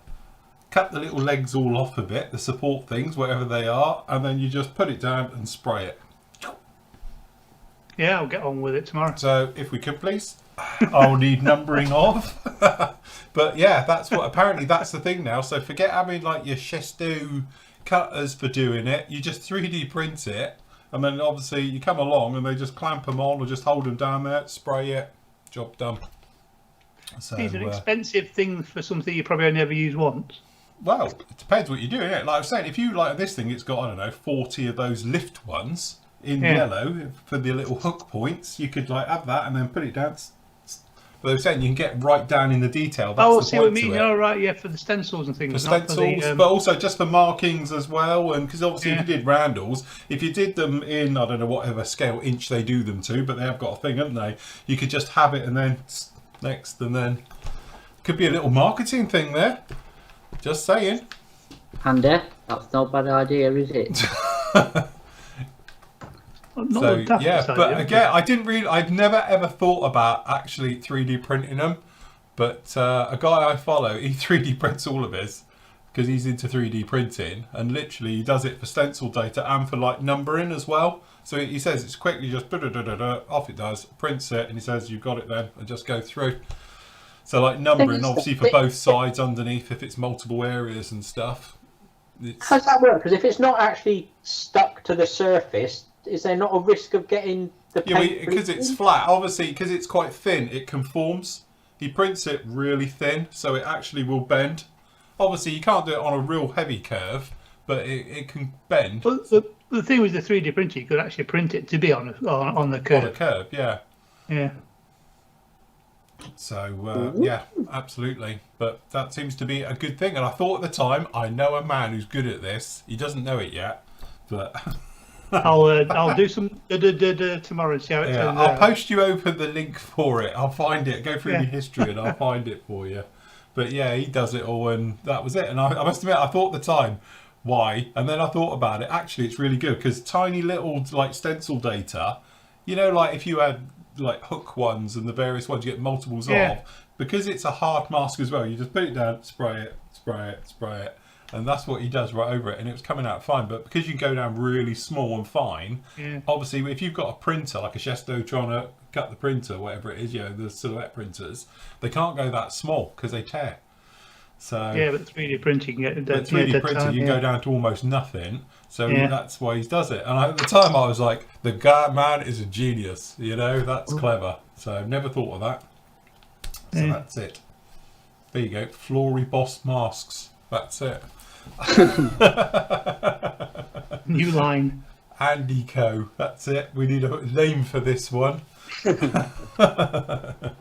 cut the little legs all off a bit, the support things, whatever they are, and then you just put it down and spray it.
Yeah, I'll get on with it tomorrow.
So if we could please, I'll need numbering off. But yeah, apparently that's the thing now. So forget having like your Chesto cutters for doing it. You just 3D print it. And then obviously you come along and they just clamp them on or just hold them down there, spray it, job done. So,
it's an expensive thing for something you probably only ever use once.
Well, it depends what you're doing. Like I was saying, if you like this thing, it's got, I don't know, 40 of those lift ones in yellow for the little hook points. You could like have that and then put it down. But they were saying you can get right down in the detail. That's
I see what you mean. Oh, right, yeah, for the stencils and things.
For stencils, but also just for markings as well. And because obviously if you did Randalls, if you did them in, I don't know, whatever scale inch they do them to, but they have got a thing, haven't they? You could just have it and then next, and then could be a little marketing thing there. Just saying.
Andy, that's not a bad idea, is it?
So yeah, but again, I'd never ever thought about actually 3D printing them, but a guy I follow, he 3D prints all of his because he's into 3D printing, and literally he does it for stencil data and for like numbering as well. So he says it's quick, you just off it does, prints it, and he says you've got it then, and just go through. So like numbering, obviously for both sides underneath, if it's multiple areas and stuff.
How does that work? Because if it's not actually stuck to the surface, is there not a risk of getting the paint?
Because it's flat, obviously, because it's quite thin, it conforms. He prints it really thin, so it actually will bend. Obviously, you can't do it on a real heavy curve, but it can bend.
But the thing with the 3D printer, you could actually print it to be on the curve.
On the curve, yeah.
Yeah.
So, yeah, absolutely. But that seems to be a good thing. And I thought at the time, I know a man who's good at this. He doesn't know it yet, but...
I'll do some tomorrow and see how it turns
I'll
out.
post you over the link for it. I'll find it, go through the history and I'll find it for you. But yeah, he does it all and that was it. And I must admit, I thought at the time, why? And then I thought about it. Actually, it's really good because tiny little like stencil data, you know, like if you had like hook ones and the various ones you get multiples of, because it's a hard mask as well, you just put it down, spray it, spray it, spray it. And that's what he does right over it, and it was coming out fine. But because you can go down really small and fine, obviously if you've got a printer like a Chesto trying to cut the printer, whatever it is, you know, the silhouette printers, they can't go that small because they tear. So
yeah, but 3D printing, you can get
3D printer, you go down to almost nothing. So that's why he does it. And at the time, I was like, the guy man is a genius. You know, that's clever. So I've never thought of that. So that's it. There you go, floor embossed masks. That's it.
New line.
Andy Co. That's it. We need a name for this one. But,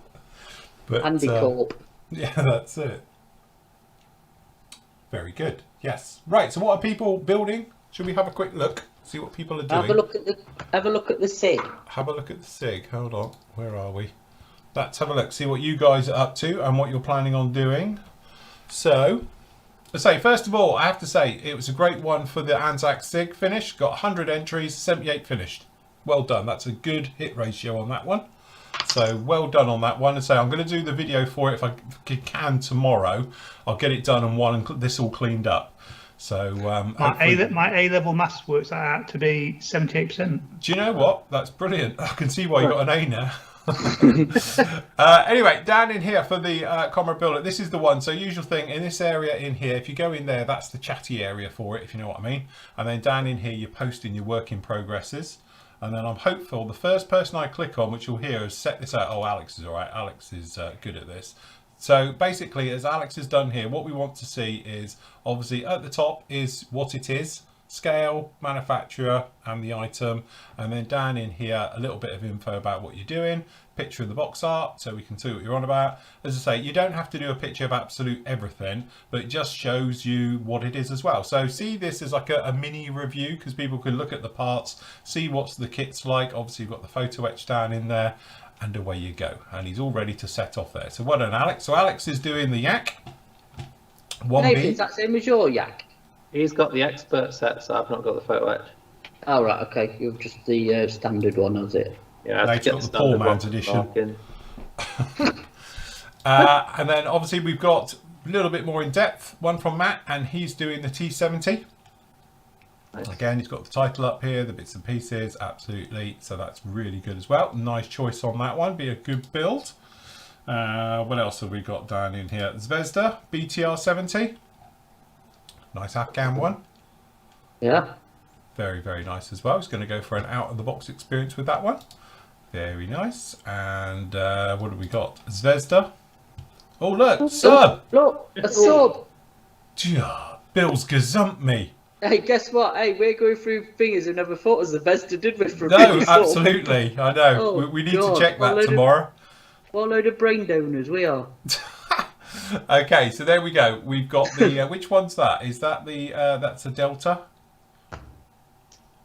Andy Corp.
Yeah, that's it. Very good. Yes. Right. So, what are people building? Should we have a quick look? See what people are doing.
Have a look at the SIG.
Have a look at the SIG. Hold on. Where are we? Let's have a look. See what you guys are up to and what you're planning on doing. So, But say, first of all, I have to say, it was a great one for the Anzac SIG finish. Got 100 entries, 78 finished. Well done. That's a good hit ratio on that one. So well done on that one. And say, I'm going to do the video for it if I can tomorrow. I'll get it done and this all cleaned up. So
my A-level maths works out to be 78%.
Do you know what? That's brilliant. I can see why you got an A now. Anyway, down in here for the Comrade Builder, this is the one. So usual thing in this area in here, if you go in there, that's the chatty area for it, if you know what I mean. And then down in here, you're posting your work in progresses. And then I'm hopeful the first person I click on, which you'll hear, is set this out. Oh, Alex is all right. Alex is good at this. So basically, as Alex has done here, what we want to see is obviously at the top is what it is. Scale, manufacturer, and the item, and then down in here a little bit of info about what you're doing, picture of the box art so we can see what you're on about. As I say, you don't have to do a picture of absolute everything, but it just shows you what it is as well. So see this as like a mini review, because people can look at the parts, see what the kit's like. Obviously you've got the photo etch down in there, and away you go, and he's all ready to set off there. So well done, Alex. So Alex is doing the yak 1B.
Is that same as your yak?
He's got the expert set, so I've not got the photo etch.
Oh, right, okay. You've just the standard one, is it?
Yeah,
They've got the poor man's edition. And then obviously we've got a little bit more in depth, one from Matt, and he's doing the T70. Nice. Again, he's got the title up here, the bits and pieces, absolutely. So that's really good as well. Nice choice on that one, be a good build. What else have we got down in here? Zvezda, BTR 70. Nice Afghan one.
Yeah.
Very, very nice as well. He's going to go for an out-of-the-box experience with that one. Very nice. And what have we got? Zvezda. Oh, look, sub.
Look, a sub.
Bill's gazumped me.
Hey, guess what? Hey, we're going through fingers who never thought as the Vesta did with for a
No,
big
absolutely.
sub.
I know.
Oh,
we need to check that tomorrow.
What a load of brain donors we are.
Okay, so there we go. We've got the which one's that? Is that the that's a Delta?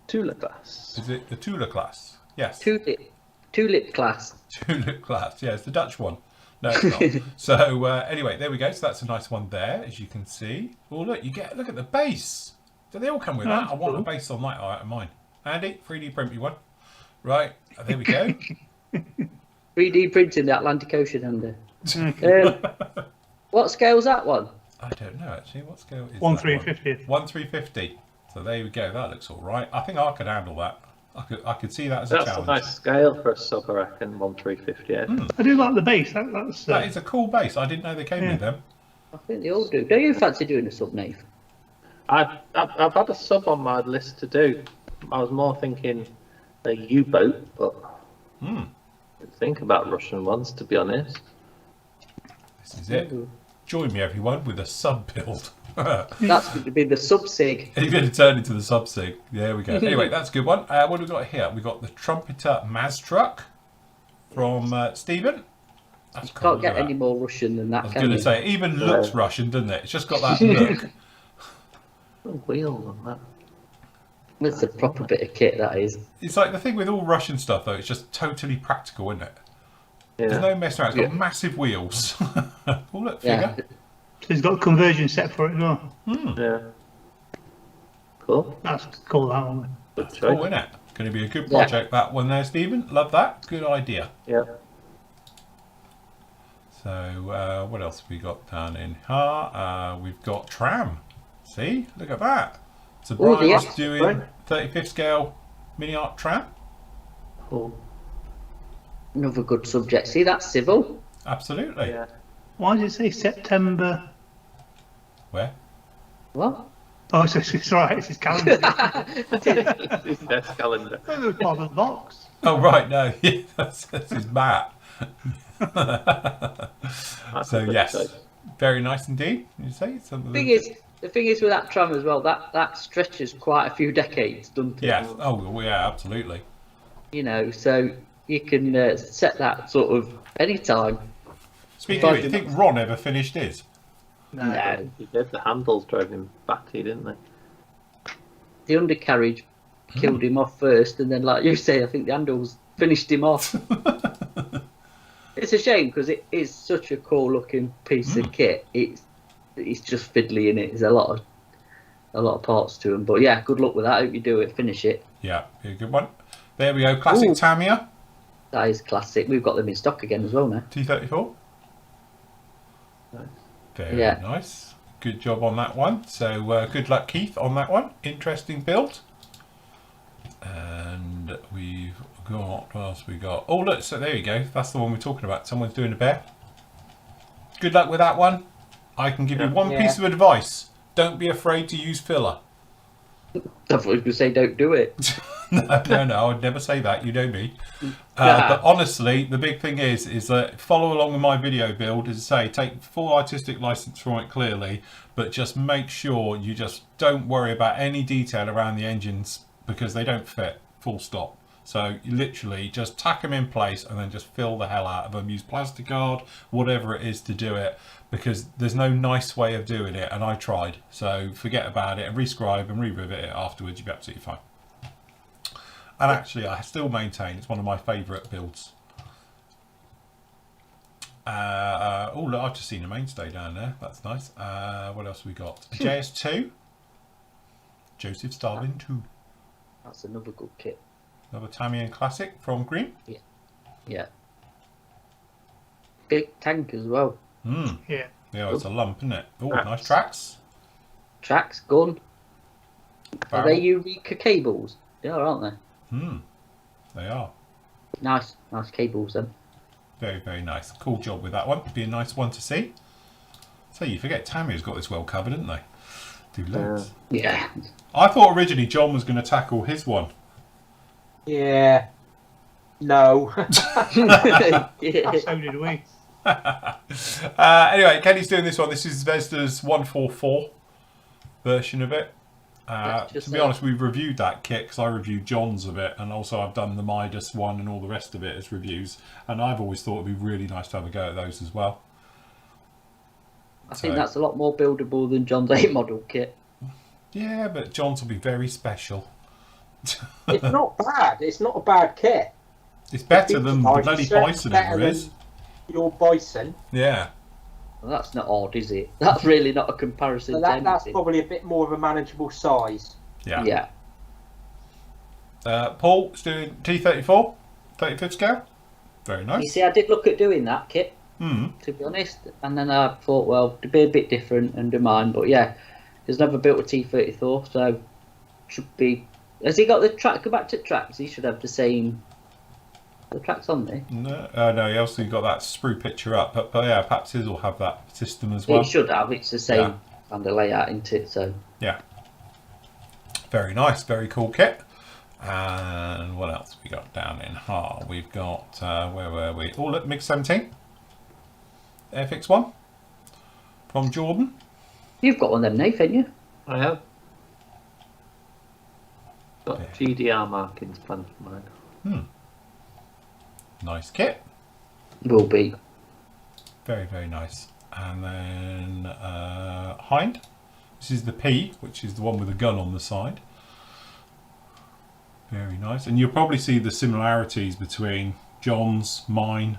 Tulip class.
Is it the Tula class? Yes.
Tulip class.
Tulip class. Yeah, it's the Dutch one. No, it's not. So anyway, there we go. So that's a nice one there, as you can see. Oh, look, look at the base. Do they all come with that? I want a base on that out of mine. Andy, 3D print me one. Right, there we go.
3D printing the Atlantic Ocean under. What scale's that one?
I don't know actually. What scale is
1/350.
1/350. So there we go. That looks all right. I think I could handle that. I could see that as a challenge.
That's a nice scale for a sub, I reckon. 1/350.
I do like the base.
That is a cool base. I didn't know they came with them.
I think they all do. Don't you fancy doing a sub, Nave?
I've had a sub on my list to do. I was more thinking a U-boat, but I didn't think about Russian ones, to be honest.
This is it. Join me, everyone, with a sub build.
That's going to be the sub-sig.
It's going to turn into the sub-sig. There we go. Anyway, that's a good one. What have we got here? We've got the Trumpeter Maz truck from Stephen. That's
You
cool.
can't get any more Russian than that,
I was going to say, it even looks Russian, doesn't it? It's just got that look.
Wheels on that.
It's a proper bit of kit, that is.
It's like the thing with all Russian stuff, though. It's just totally practical, isn't it?
Yeah.
There's no messing around. It's got massive wheels. Oh, look, figure.
Yeah.
He's got a conversion set for it as well.
Yeah. Cool.
That's cool, that one.
Good
Cool,
choice.
isn't it? Going to be a good project, that one there, Stephen. Love that. Good idea.
Yeah.
So, what else have we got down in here? We've got Tram. See? Look at that. So Brian's doing 35th scale mini art Tram.
Cool.
Another good subject. See, that's civil.
Absolutely.
Yeah.
Why does it say September?
Where?
What?
Oh, it's right. It's his calendar.
It's their calendar.
It was part of the box.
Oh, right. No, yeah, that's his map. So, yes. Very nice indeed. You say something.
The thing is with that tram as well, that stretches quite a few decades, doesn't it?
Yeah. Oh, well, yeah, absolutely.
You know, so you can set that sort of any time.
Speaking of it, do you think Ron ever finished his?
No.
He did. The handles drove him batty, didn't they?
The undercarriage killed him off first, and then, like you say, I think the handles finished him off. It's a shame because it is such a cool looking piece of kit. it's just fiddly in it. There's a lot of parts to them. But yeah, good luck with that. Hope you do it. Finish it.
Yeah, be a good one. There we go. Classic
Ooh.
Tamiya.
That is classic. We've got them in stock again as well now.
T34.
Nice.
Very
Yeah.
nice. Good job on that one. So good luck, Keith, on that one. Interesting build. And we've got, what else we got? Oh, look, so there you go. That's the one we're talking about. Someone's doing a bear. Good luck with that one. I can give you one piece of advice. Don't be afraid to use filler.
I thought you were going to say don't do it.
No, I would never say that. You know me. But honestly, the big thing is that follow along with my video build. As I say, take full artistic license from it clearly, but just make sure you just don't worry about any detail around the engines because they don't fit. Full stop. So you literally just tack them in place and then just fill the hell out of them. Use plasticard, whatever it is to do it, because there's no nice way of doing it, and I tried. So forget about it and rescribe and re-rivet it afterwards. You'll be absolutely fine. And actually, I still maintain it's one of my favourite builds. Oh, look, I've just seen a mainstay down there. That's nice. What else have we got? JS2. Joseph Stalin 2.
That's another good kit.
Another Tamiya classic from Green.
Yeah. Big tank as well.
Yeah.
Yeah, it's a lump, isn't it? Oh, nice tracks.
Tracks, gun.
Barrel.
Are they Eureka cables? They are, aren't they?
They are.
Nice cables then.
Very, very nice. Cool job with that one. Be a nice one to see. So you forget Tamiya's got this well covered, didn't they? Do loads.
Yeah.
I thought originally John was going to tackle his one.
Yeah. No.
Yeah.
So did we.
Anyway, Kenny's doing this one. This is Vesda's 144 version of it. To be honest, we've reviewed that kit because I reviewed John's of it, and also I've done the Midas one and all the rest of it as reviews. And I've always thought it'd be really nice to have a go at those as well.
I think that's a lot more buildable than John's 8 model kit.
Yeah, but John's will be very special.
It's not bad. It's not a bad kit.
It's better than the
It's
bloody
certainly
Bison
better
ever is.
than Your Bison.
Yeah.
Well, that's not odd, is it? That's really not a comparison.
But that's probably a bit more of a manageable size.
Yeah. Paul's doing T34, 35th scale. Very nice.
You see, I did look at doing that kit, to be honest, and then I thought, well, to be a bit different and do mine. But yeah, he's never built a T34, so should be. Has he got the track? Go back to tracks. He should have the same. The tracks on there.
No, he also got that sprue picture up, but yeah, perhaps his will have that system as well.
It should have. It's the same kind of layout, isn't it? So
yeah, very nice, very cool kit. And what else we got down in Har? We've got where were we? Oh, look, MiG 17 Airfix 1 from Jordan.
you've got one of them, Nathan, you?
I have. Got GDR markings planned for mine.
Nice kit.
Will be.
Very, very nice. And then Hind. This is the P, which is the one with the gun on the side. Very nice. And you'll probably see the similarities between John's, mine,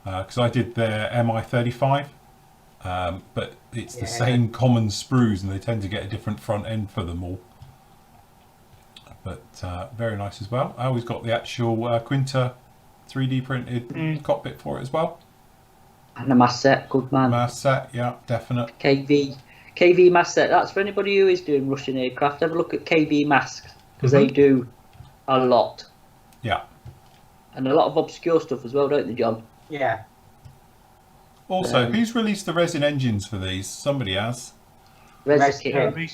because I did their MI35, but it's the same common sprues and they tend to get a different front end for them all. But very nice as well. I always got the actual Quinta 3D printed cockpit for it as well.
And a mass set, good man.
Mass set, yeah, definite.
KV mass set. That's for anybody who is doing Russian aircraft. Have a look at KV masks because they do a lot.
Yeah.
And a lot of obscure stuff as well, don't they, John?
Yeah.
Also, who's released the resin engines for these? Somebody has.
Res kit.
Res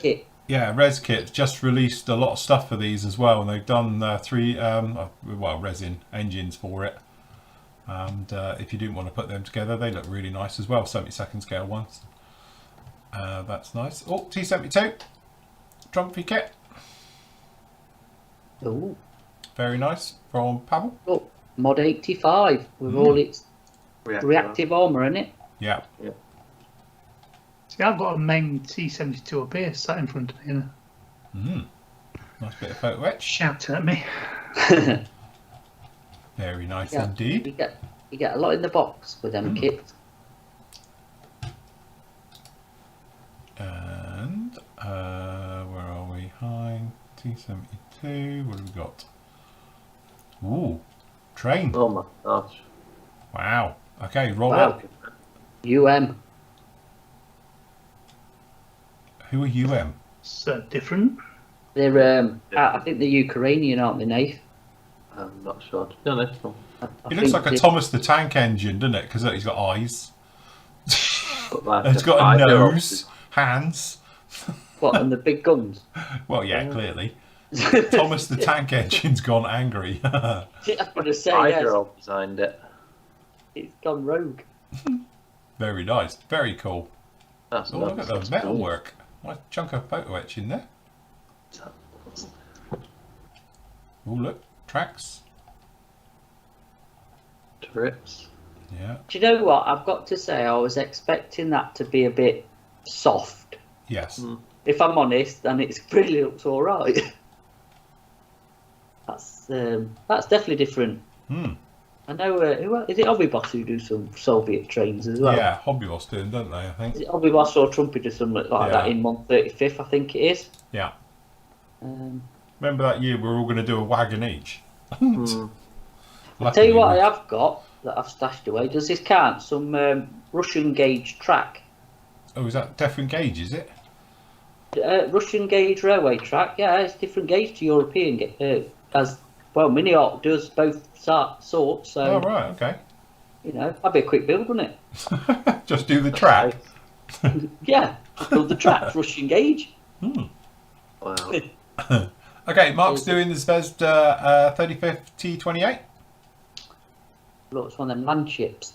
kit. Yeah, ResKit just released a lot of stuff for these as well, and they've done 3 resin engines for it. And if you didn't want to put them together, they look really nice as well. 72nd scale ones. That's nice. Oh, T72 Trumpy kit.
Oh.
Very nice from Pavel.
Oh, Mod 85 with all its reactive armour in it.
Yeah.
See, I've got a main T72 up here, sat in front of me.
Nice bit of photo etch.
Shouting at me.
Very nice indeed.
You get a lot in the box with them kits.
And where are we? Hi, T72. What have we got? Ooh, train.
Oh my gosh.
Wow. Okay, roll
Wow.
up.
UM.
Who are UM?
It's different.
They're I think they're Ukrainian, aren't they, Nate?
I'm not sure. To be honest.
He looks like a Thomas the Tank Engine, doesn't it? Because he's got eyes.
But like
And he's got a
five-year-old
nose, hands.
What, and the big guns?
Well, yeah, clearly. Thomas the Tank Engine's gone angry.
I'm going to say, yes,
5-year-old designed it.
it's gone rogue.
Very nice. Very cool.
That's
Oh, look at the
that's
metal
cool.
work. Nice chunk of photo etch in there. Oh, look. Tracks.
Trips.
Yeah.
Do you know what? I've got to say, I was expecting that to be a bit soft,
Yes.
if I'm honest, and it really looks all right. That's definitely different.
Hmm.
I know, is it Hobby Boss who do some Soviet trains as well?
Yeah, Hobby Boss doing, don't they, I
Is
think?
it Hobby Boss or Trumpet or something like that in 135th, I think it is?
Yeah.
Um,
Remember that year we were all going to do a wagon each?
I'll tell you what I have got that I've stashed away. Does this count? Some Russian gauge track.
Oh, is that different gauge, is it?
Russian gauge railway track. Yeah, it's different gauge to European. As well, Mini Art does both sorts. So,
Oh, right, okay.
you know, that'd be a quick build, wouldn't it?
Just do the track.
Yeah, build the track, Russian gauge.
Wow.
Okay, Mark's doing the Zvezda 35th T28.
Look, it's one of them land ships.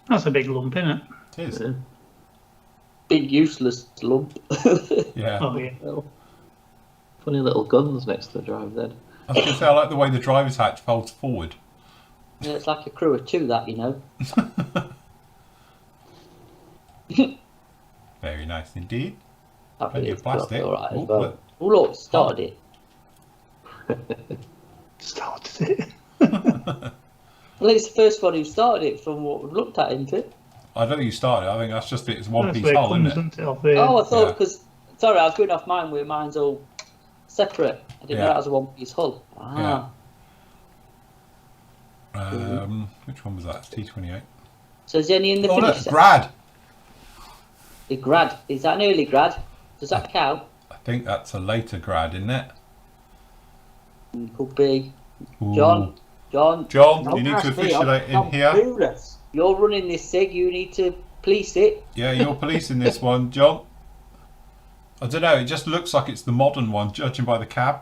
That's a big lump, isn't it?
It is.
Yeah.
Big useless lump.
Yeah.
Oh, yeah.
Well, funny little guns next to the driver then.
I was going to say, I like the way the driver's hatch folds forward.
Yeah, it's like a crew of two, that, you know.
Very nice indeed.
That'd
Plenty
be
of plastic.
all right as
Oh,
well.
look.
Oh, look, it started it.
Started it.
Well, it's the first one who started it from what we've looked at, isn't it?
I don't think you started. I think that's just it's one
That's
piece
where it
hull,
comes,
isn't it?
isn't it? Off here.
Oh, I thought
Yeah.
because sorry, I was going off mine where mine's all separate. I didn't know
Yeah.
that was a one-piece hull. Ah,
Which one was that? It's T28.
so is any in the
Oh,
finish
look,
set?
grad.
The grad, is that an early grad? Does that count?
I think that's a later grad, isn't it?
Could be.
Ooh.
John,
John,
Don't
you need to
ask me,
officiate in
I'm
here.
clueless.
you're running this SIG. You need to police it.
Yeah, you're policing this one, John. I don't know. It just looks like it's the modern one, judging by the cab.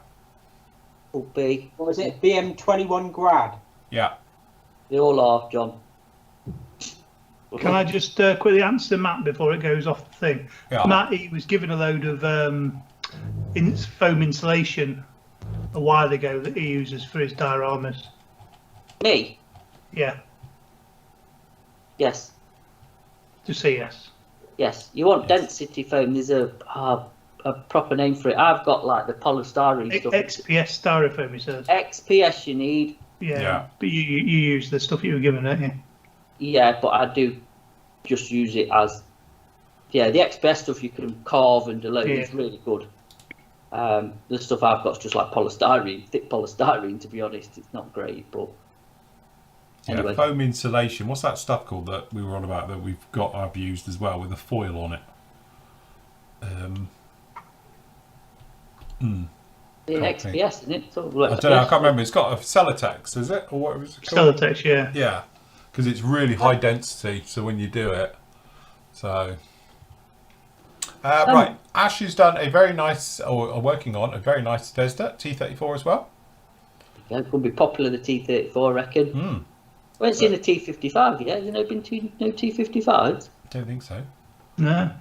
Could be.
What was it? BM21 grad.
Yeah.
They all are, John.
Can I just quickly answer Matt before it goes off the thing?
Yeah.
Matt, he was given a load of foam insulation a while ago that he uses for his dioramas.
Me?
Yeah,
Yes.
to say yes.
Yes. You want
Yes.
density foam? There's a proper name for it. I've got like the polystyrene stuff.
XPS styrofoam, he says.
XPS you need.
Yeah, but you use the stuff you were given, don't you?
Yeah, but I do just use it as the XPS stuff you can carve and deload.
Yeah.
It's really good. The stuff I've got is just like polystyrene, thick polystyrene. To be honest, it's not great, but anyway.
Yeah, foam insulation. What's that stuff called that we were on about that I've used as well with a foil on it?
The
can't
XPS, isn't it? Sort of
I
like
don't know. I
XPS.
can't remember. It's got a Celotex, is it, or what was it called?
Celotex, yeah.
Yeah, because it's really high density. So when you do it, so right, Ash has done a very nice, or working on a very nice Zvezda T34 as well.
Yeah, it could be popular, the T34, I reckon. We haven't seen a T55 yet. Has there been no T55s?
Don't think so.
No.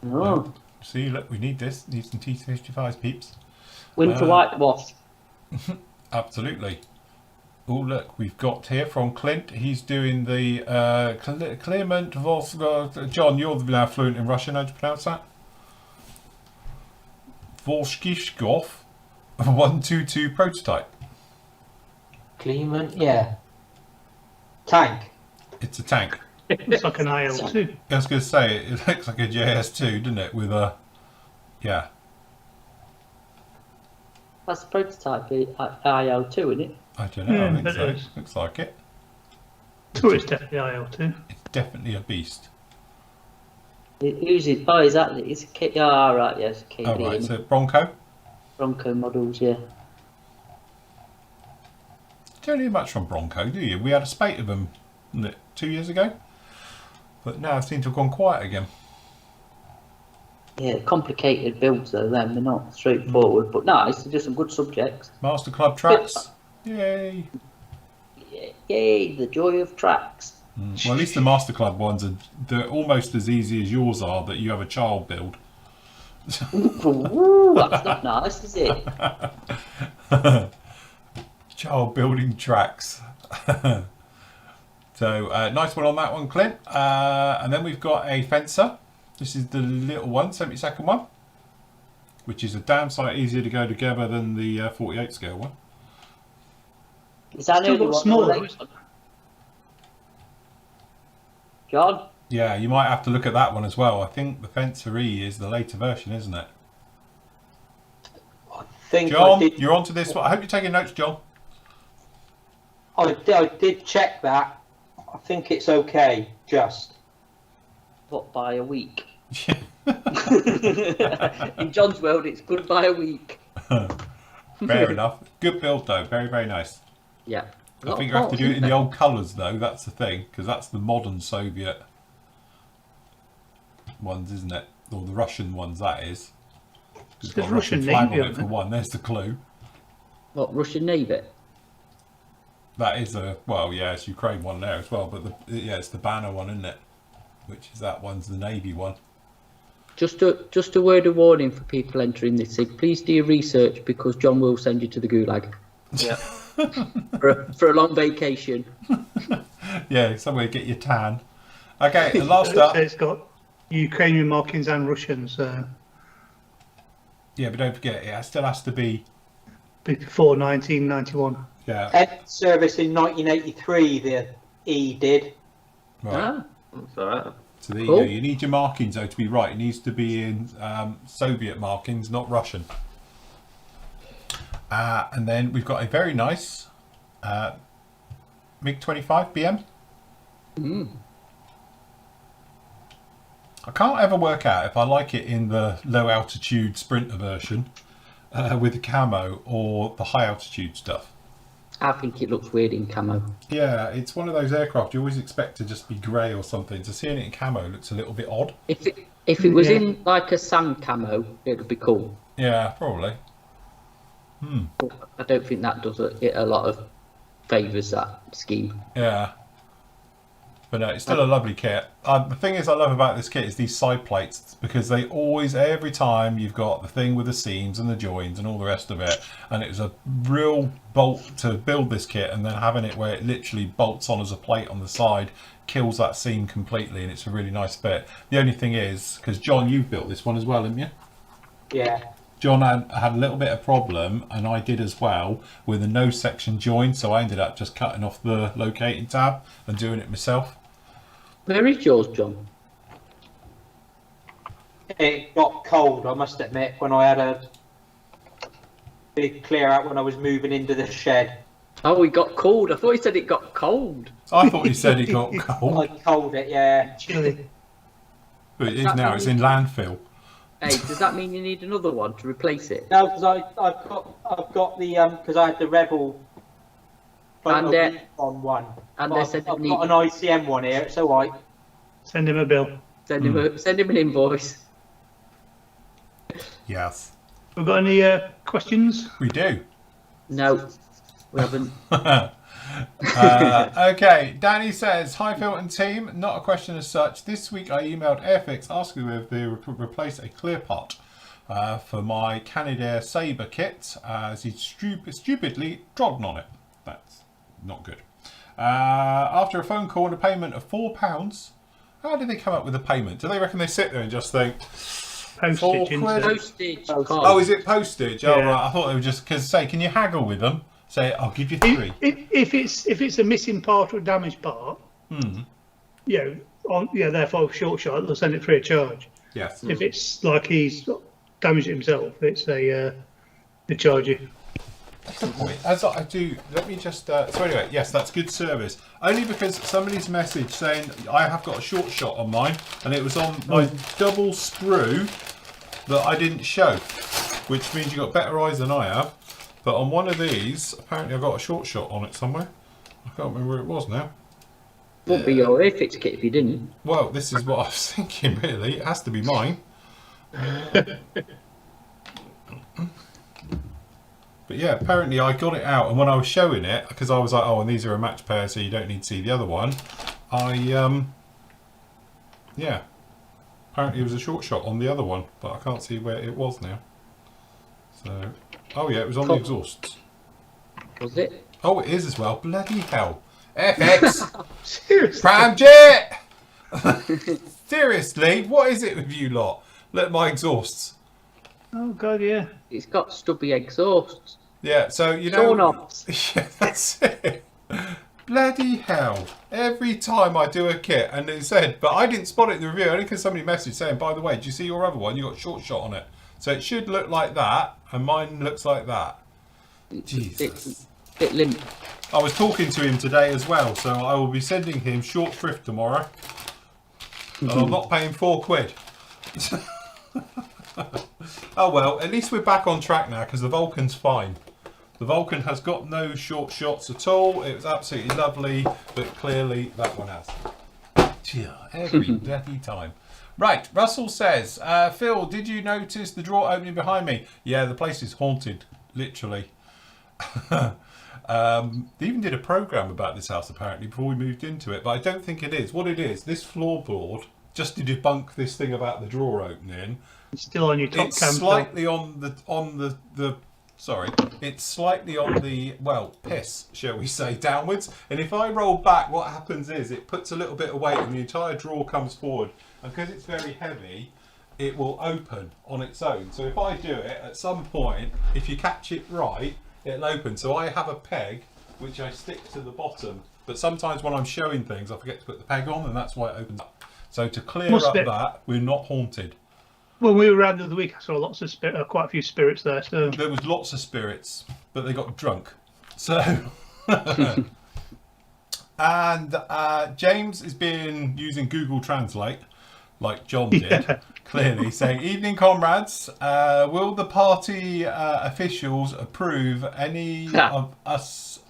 No.
See, look, we need this. Need some T55s, peeps.
Winter whitewash.
Absolutely. Oh, look, we've got here from Clint. He's doing the Clement Volsk. John, you're now fluent in Russian. How do you pronounce that? Volskishkov 122 prototype.
Clement, yeah. Tank.
It's a tank.
Looks like an IL2.
I was going to say, it looks like a JS2, doesn't it? With a, yeah.
That's the prototype IL2, isn't it?
I don't know,
Yeah,
I think
it
so.
is.
Looks like it.
Tourist definitely IL2.
It's definitely a beast.
Who's it? Oh, exactly. It's a K. Oh, right, yes, KD.
Oh, right, so Bronco.
Bronco models, yeah.
Don't hear much from Bronco, do you? We had a spate of them 2 years ago, but now it seems to have gone quiet again.
Yeah, complicated builds though. Then they're not straightforward, but nice. They're just some good subjects.
Master Club tracks, yay!
Yay, the joy of tracks.
Well, at least the Master Club ones they're almost as easy as yours are. That you have a child build.
Ooh, that's not nice, is it?
Child building tracks. So nice one on that one, Clint. And then we've got a fencer. This is the little one, 72nd one, which is a damn sight easier to go together than the 48 scale one.
Is that
Still
only
got
one
smaller.
more? John?
Yeah, you might have to look at that one as well. I think the Fencer E is the later version, isn't it?
I think
John,
I did,
you're onto this one. I hope you're taking notes, John.
I did check that. I think it's okay, just.
What, by a week? In John's world, it's good by a week.
Fair enough. Good build though. Very, very nice.
Yeah.
I think you have to do it in the old colours though. That's the thing, because that's the modern Soviet ones, isn't it? Or the Russian ones, that is. It's got a Russian flag on it for one. There's the clue.
What, Russian Navy?
That is a, well, yeah, it's Ukraine one there as well, but yeah, it's the banner one, isn't it? Which is that one's the Navy one.
Just a word of warning for people entering this SIG. Please do your research because John will send you to the gulag.
Yeah.
for a long vacation.
Yeah, somewhere to get your tan. Okay, the last up.
It's got Ukrainian markings and Russians.
Yeah, but don't forget, it still has to be.
Before 1991.
Yeah.
End service in 1983, the E did.
Right.
Ah,
That's all right.
So there you
Cool.
go. You need your markings though to be right. It needs to be in Soviet markings, not Russian. And then we've got a very nice MiG-25 BM. I can't ever work out if I like it in the low altitude Sprinter version with the camo or the high altitude stuff.
I think it looks weird in camo.
Yeah, it's one of those aircraft you always expect to just be grey or something. So seeing it in camo looks a little bit odd.
If it was in like a sand camo, it would be cool.
Yeah, probably.
But I don't think that does it a lot of favours, that scheme.
Yeah. But no, it's still a lovely kit. The thing is I love about this kit is these side plates, because they always, every time you've got the thing with the seams and the joins and all the rest of it, and it was a real bolt to build this kit, and then having it where it literally bolts on as a plate on the side kills that seam completely, and it's a really nice fit. The only thing is, because John, you've built this one as well, haven't you?
Yeah.
John had a little bit of problem, and I did as well, with a nose section join, so I ended up just cutting off the locating tab and doing it myself.
Where is yours, John?
It got cold, I must admit, when I had a big clear out when I was moving into the shed.
Oh, it got cold. I thought he said it got cold.
I thought he said it got cold,
I cold it, yeah.
Chilly.
but it is now, it's in landfill.
Hey, does that mean you need another one to replace it?
No, because I've got the because I had the Rebel
And,
on one.
and
But
they
I've
said
got
they
an
need,
ICM one here. It's all right.
Send him a bill.
send him an invoice.
Yes,
We've got any questions?
we do.
No, we haven't.
Okay, Danny says, hi Phil and team, not a question as such. This week I emailed Airfix asking if they replace a clear pot for my Canadair Sabre kit as he stupidly trodden on it. That's not good. After a phone call and a payment of £4, how did they come up with a payment? Do they reckon they sit there and just think,
Postage. isn't it?
Postage.
oh, is it postage? Oh,
Yeah.
right, I thought they were just, because say, can you haggle with them? Say, I'll give you 3.
If it's a missing part or a damaged part, therefore short shot, they'll send it free of charge.
Yes.
If it's like he's damaged it himself, it's they charge you.
As I do, let me just. So anyway, yes, that's good service. Only because somebody's message saying I have got a short shot on mine, and it was on my double sprue that I didn't show, which means you got better eyes than I have. But on one of these, apparently I got a short shot on it somewhere. I can't remember where it was now.
Wouldn't be your Airfix kit if you didn't.
Well, this is what I was thinking. Really, it has to be mine. But yeah, apparently I got it out, and when I was showing it, because I was like, oh, and these are a match pair, so you don't need to see the other one. Yeah, apparently it was a short shot on the other one, but I can't see where it was now. So, oh yeah, it was on the exhausts.
Was it?
Oh, it is as well. Bloody hell. FX!
Seriously?
Pramjet! Seriously, what is it with you lot? Look at my exhausts.
Oh god, yeah.
It's got stubby exhausts.
Yeah, so you know.
Sawn-offs.
Yeah, that's it. Bloody hell. Every time I do a kit, and it said, but I didn't spot it in the review, only because somebody messaged saying, by the way, do you see your other one? You got short shot on it. So it should look like that, and mine looks like that. Jesus.
Bit limp.
I was talking to him today as well, so I will be sending him short thrift tomorrow. And I'm not paying £4. Oh well, at least we're back on track now because the Vulcan's fine. The Vulcan has got no short shots at all. It was absolutely lovely, but clearly that one has. Every bloody time. Right, Russell says, Phil, did you notice the drawer opening behind me? Yeah, the place is haunted, literally. They even did a programme about this house apparently before we moved into it, but I don't think it is. What it is, this floorboard, just to debunk this thing about the drawer opening,
it's still on your top
it's
cam.
slightly on the sorry, it's slightly on the, well, piss, shall we say, downwards. And if I roll back, what happens is it puts a little bit of weight and the entire drawer comes forward. And because it's very heavy, it will open on its own. So if I do it, at some point, if you catch it right, it'll open. So I have a peg, which I stick to the bottom. But sometimes when I'm showing things, I forget to put the peg on, and that's why it opens up. So to clear up that, we're not haunted.
When we were around the other week, I saw lots of quite a few spirits there. So
there was lots of spirits, but they got drunk. So, and James has been using Google Translate, like John did, clearly saying, "Evening, comrades. Will the party officials approve any of us?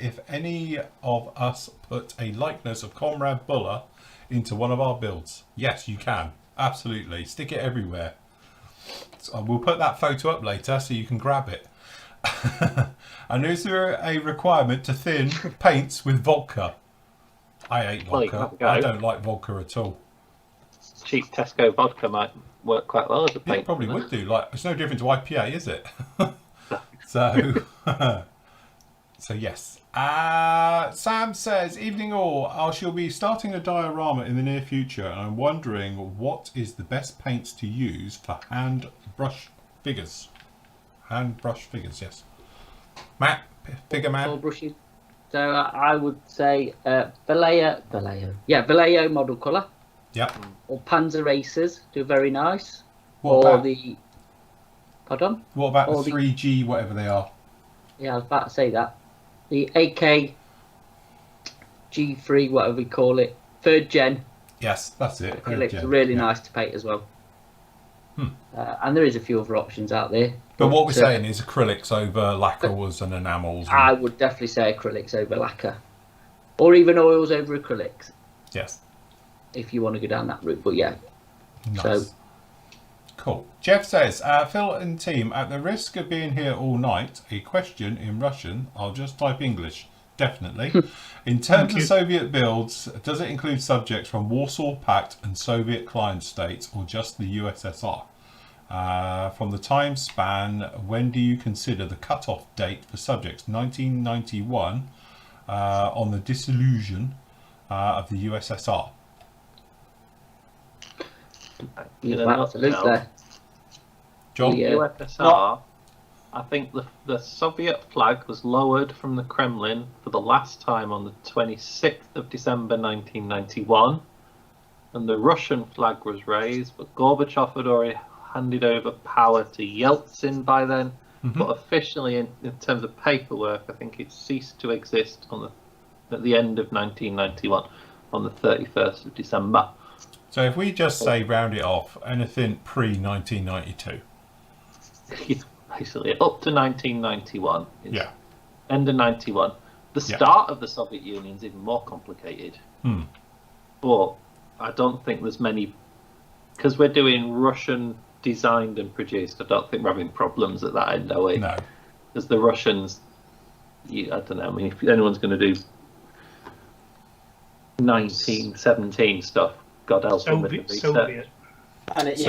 If any of us put a likeness of Comrade Buller into one of our builds?" Yes, you can. Absolutely. Stick it everywhere. So we'll put that photo up later so you can grab it. And is there a requirement to thin paints with vodka? I hate vodka. I don't like vodka at all.
Cheap Tesco vodka might work quite well as a paint.
It probably would do. Like, it's no different to IPA, is it? So, so yes. Sam says, "Evening all. I shall be starting a diorama in the near future, and I'm wondering what is the best paints to use for hand brush figures." Hand brush figures, yes. Matt, figure man.
Brushes. So I would say Vallejo model colour.
Yep.
Or Panzer Racers do very nice.
What about
the? Pardon?
What about the 3G, whatever they are?
Yeah, I was about to say that. The AK G3, whatever we call it, 3rd gen.
Yes, that's it.
Acrylics are really nice to paint as well. And there is a few other options out there.
But what we're saying is acrylics over lacquers and enamels.
I would definitely say acrylics over lacquer. Or even oils over acrylics.
Yes.
If you want to go down that route. But yeah.
Nice.
So,
cool. Jeff says, Phil and team, at the risk of being here all night, a question in Russian. I'll just type English. Definitely. In terms of Soviet builds, does it include subjects from Warsaw Pact and Soviet client states, or just the USSR? From the time span, when do you consider the cut-off date for subjects? 1991, on the dissolution of the USSR.
absolutely.
John?
The USSR I think the Soviet flag was lowered from the Kremlin for the last time on the 26th of December 1991, and the Russian flag was raised, but Gorbachev had already handed over power to Yeltsin by then. But officially, in terms of paperwork, I think it ceased to exist at the end of 1991, on the 31st of December.
So if we just say round it off, anything pre-1992.
Basically, up to 1991.
Yeah.
End of 91. The start of the Soviet Union is even more complicated. But I don't think there's many, because we're doing Russian designed and produced. I don't think we're having problems at that end, are we?
No.
Because the Russians, I don't know. I mean, if anyone's going to do 1917 stuff, God help them with the research.
Soviet.
And it's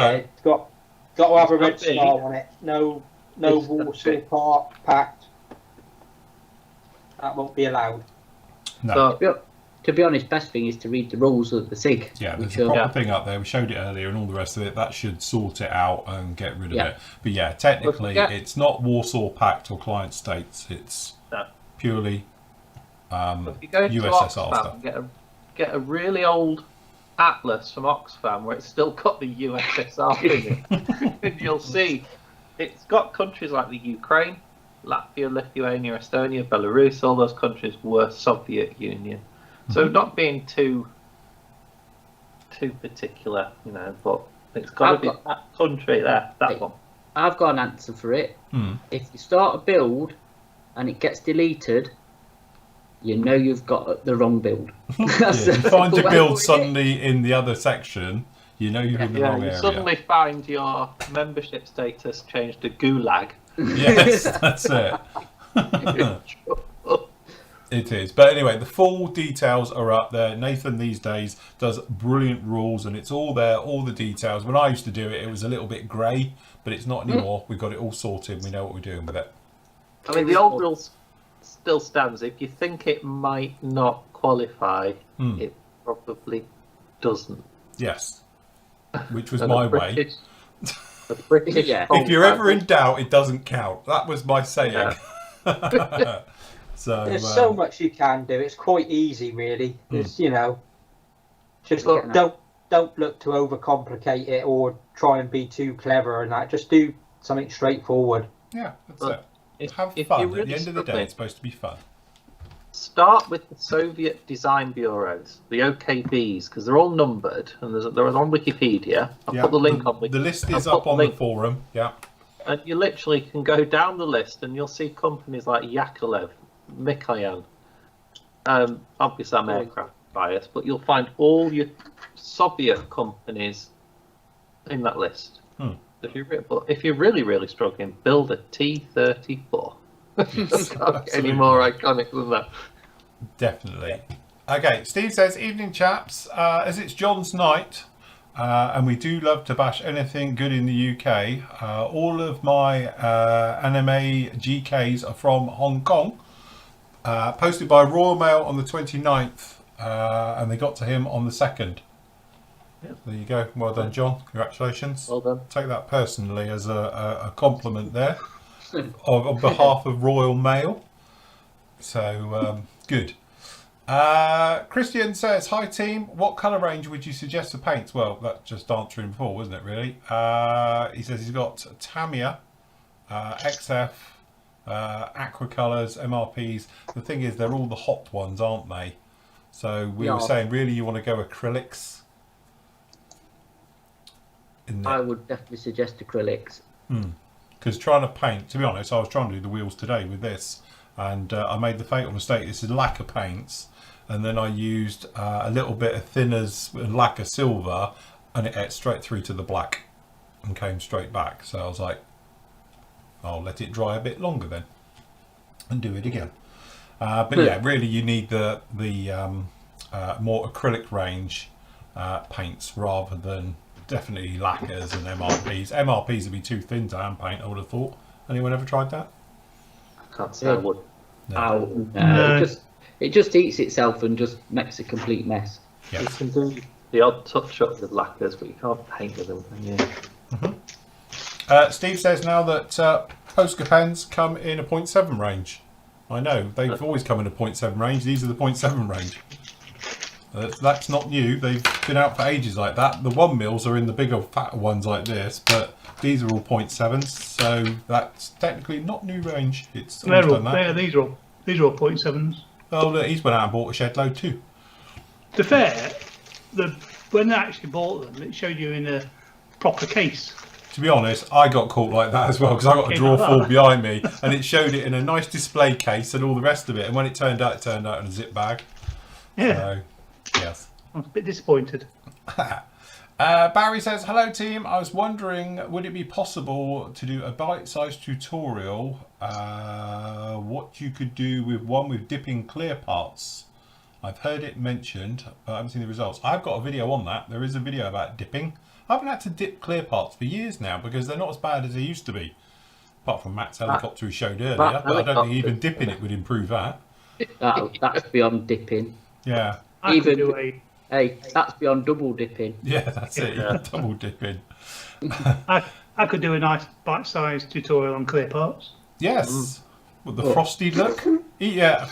got to have a red star on it. No Warsaw Pact. That won't be allowed.
No.
So,
to be honest, best thing is to read the rules of the SIG.
Yeah, there's a proper thing up there. We showed it earlier, and all the rest of it. That should sort it out and get rid of it. But yeah, technically, it's not Warsaw Pact or client states. It's purely
if you go to
USSR
Oxfam,
stuff.
get a really old atlas from Oxfam where it's still got the USSR in it, and you'll see it's got countries like the Ukraine, Latvia, Lithuania, Estonia, Belarus. All those countries were Soviet Union. So not being too particular, but it's got to be that country there, that one.
I've got an answer for it. If you start a build and it gets deleted, you know you've got the wrong build.
You find your build suddenly in the other section, you know you're in the wrong
you
area.
suddenly find your membership status changed to Gulag.
Yes, that's it. It is. But anyway, the full details are up there. Nathan these days does brilliant rules, and it's all there, all the details. When I used to do it, it was a little bit grey, but it's not anymore. We've got it all sorted. We know what we're doing with it.
I mean, the old rules still stands. If you think it might not qualify, it probably doesn't.
Yes. Which was my way.
The British
If you're ever in doubt, it doesn't count. That was my saying.
Yeah.
So
there's so much you can do. It's quite easy, really. It's, just don't look to overcomplicate it or try and be too clever and that. Just do something straightforward.
Yeah, that's it. Have fun. At the end of the day, it's supposed to be fun.
Start with the Soviet design bureaus, the OKBs, because they're all numbered and they're on Wikipedia. I'll put the link on Wikipedia.
The list is up on the forum. Yeah.
And you literally can go down the list and you'll see companies like Yakolev, Mikoyan. Obviously, I'm aircraft biased, but you'll find all your Soviet companies in that list. If you're really, really struggling, build a T-34. Can't get any more iconic than that.
Definitely. Okay, Steve says, evening chaps, as it's John's night, and we do love to bash anything good in the UK, all of my anime GKs are from Hong Kong, posted by Royal Mail on the 29th, and they got to him on the 2nd. There you go. Well done, John. Congratulations.
Well done.
Take that personally as a compliment there on behalf of Royal Mail. So, good. Christian says, hi team, what colour range would you suggest for paints? Well, that's just answering before, wasn't it, really? He says he's got Tamiya, XF, Aqua Colours, MRPs. The thing is, they're all the hot ones, aren't they? So we were saying, really, you want to go acrylics?
I would definitely suggest acrylics.
Because trying to paint, to be honest, I was trying to do the wheels today with this, and I made the fatal mistake. This is lacquer paints, and then I used a little bit of thinners and lacquer silver, and it ate straight through to the black and came straight back. So I was like, I'll let it dry a bit longer then and do it again. But yeah, really you need the more acrylic range paints rather than definitely lacquers and MRPs. MRPs would be too thin to hand paint, I would have thought. Anyone ever tried that?
I can't say I would.
No. It just eats itself and just makes a complete mess.
Yeah.
You can do the odd touch up with lacquers, but you can't paint with them, can you?
Steve says now that Posca pens come in a 0.7 range. I know, they've always come in a 0.7 range. These are the 0.7 range. That's not new. They've been out for ages like that. The 1mm are in the bigger, fatter ones like this, but these are all 0.7s, so that's technically not new range. It's always done that.
These are all 0.7s.
Oh, look, he's went out and bought a shed load too.
To be fair, when I actually bought them, it showed you in a proper case.
To be honest, I got caught like that as well because I got a drawer full behind me and it showed it in a nice display case and all the rest of it. And when it turned out in a zip bag.
Yeah.
So, yes.
I was a bit disappointed.
Barry says, hello team. I was wondering, would it be possible to do a bite-sized tutorial what you could do with dipping clear parts? I've heard it mentioned, but I haven't seen the results. I've got a video on that. There is a video about dipping. I haven't had to dip clear parts for years now because they're not as bad as they used to be. Apart from Matt's helicopter he showed earlier, but I don't think even dipping it would improve that.
That's beyond dipping.
Yeah.
That's beyond double dipping.
Yeah, that's it. Yeah. Double dipping.
I could do a nice bite-sized tutorial on clear parts.
Yes. With the frosty look. Yeah.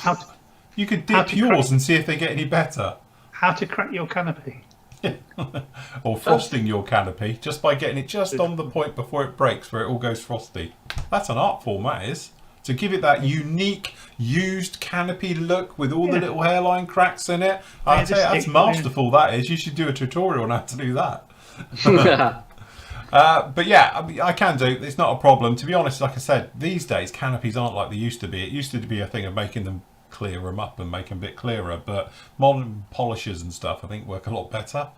You could dip yours and see if they get any better.
How to crack your canopy.
Or frosting your canopy just by getting it just on the point before it breaks where it all goes frosty. That's an art form, that is. To give it that unique used canopy look with all the little hairline cracks in it. I'll tell you, that's masterful, that is. You should do a tutorial on how to do that. But yeah, I can do. It's not a problem. To be honest, like I said, these days canopies aren't like they used to be. It used to be a thing of making them clear them up and make them a bit clearer, but modern polishers and stuff I think work a lot better.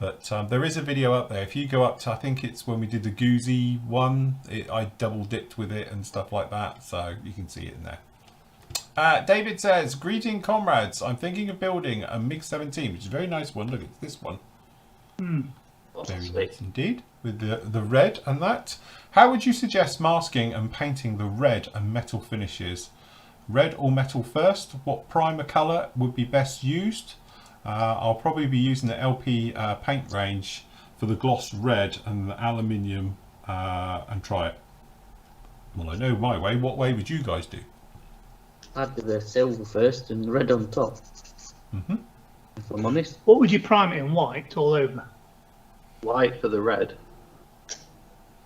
But there is a video up there. If you go up to, I think it's when we did the Goozy one, I double dipped with it and stuff like that, so you can see it in there. David says, greeting comrades, I'm thinking of building a MiG-17, which is a very nice one. Look, it's this one. Very nice indeed, with the red and that. How would you suggest masking and painting the red and metal finishes? Red or metal first? What primer colour would be best used? I'll probably be using the LP paint range for the gloss red and the aluminium and try it. Well, I know my way. What way would you guys do?
I'd do the silver first and the red on top. If I'm honest.
What would you prime it in white all over?
White for the red.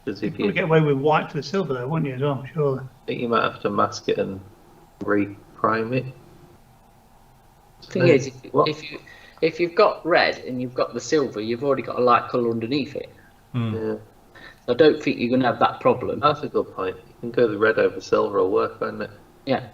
Because
You'd probably get away with white for the silver though, wouldn't you, as well, surely?
I think you might have to mask it and re-prime it.
The thing is, if you've got red and you've got the silver, you've already got a light colour underneath it.
Yeah.
I don't think you're going to have that problem.
That's a good point. You can go the red over silver will work, won't it?
Yeah.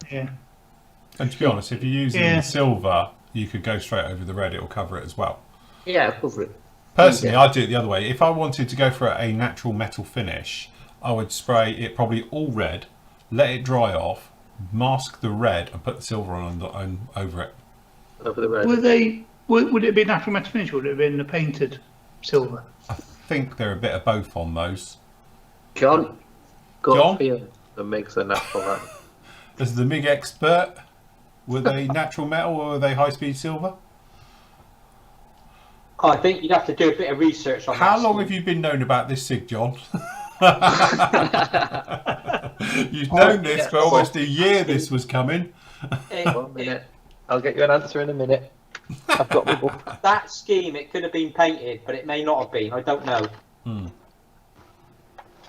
And to be honest, if you're using silver, you could go straight over the red, it'll cover it as well.
Yeah, cover it.
Personally, I'd do it the other way. If I wanted to go for a natural metal finish, I would spray it probably all red, let it dry off, mask the red and put the silver on over it.
Over the red.
Would it be natural metal finish or would it have been a painted silver?
I think they're a bit of both on those.
John?
Got the MiGs are natural that.
As the MiG expert, were they natural metal or were they high-speed silver?
I think you'd have to do a bit of research on that.
How long have you been known about this SIG, John? You've known this for almost a year this was coming.
1 minute. I'll get you an answer in a minute. I've got my book.
That scheme, it could have been painted, but it may not have been. I don't know.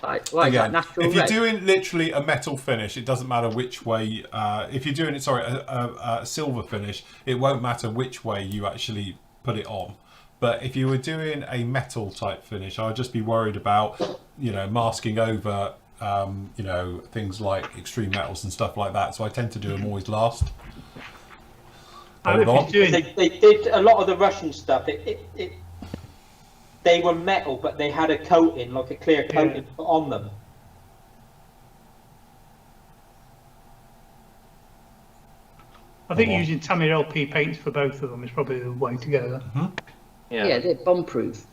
Again, if you're doing literally a metal finish, it doesn't matter which way. If you're doing it, a silver finish, it won't matter which way you actually put it on. But if you were doing a metal type finish, I would just be worried about, masking over, things like extreme metals and stuff like that. So I tend to do them always last.
They did a lot of the Russian stuff. They were metal, but they had a coating, like a clear coating put on them.
I think using Tamiya LP paints for both of them is probably the way to go.
Yeah, they're bomb-proof.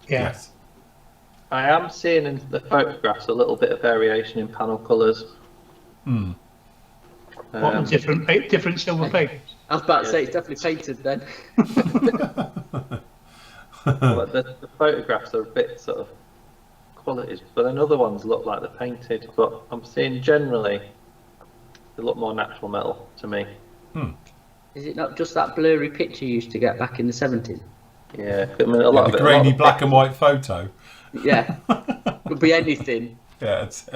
Yes.
I am seeing in the photographs a little bit of variation in panel colours.
What different silver paints?
I was about to say it's definitely painted then.
Well, the photographs are a bit sort of qualities, but then other ones look like they're painted. But I'm seeing generally they look more natural metal to me.
Is it not just that blurry picture you used to get back in the 70s?
Yeah, I mean, a lot of
the
it,
grainy
a lot of
black and white photo.
Yeah. Could be anything.
Yeah, it's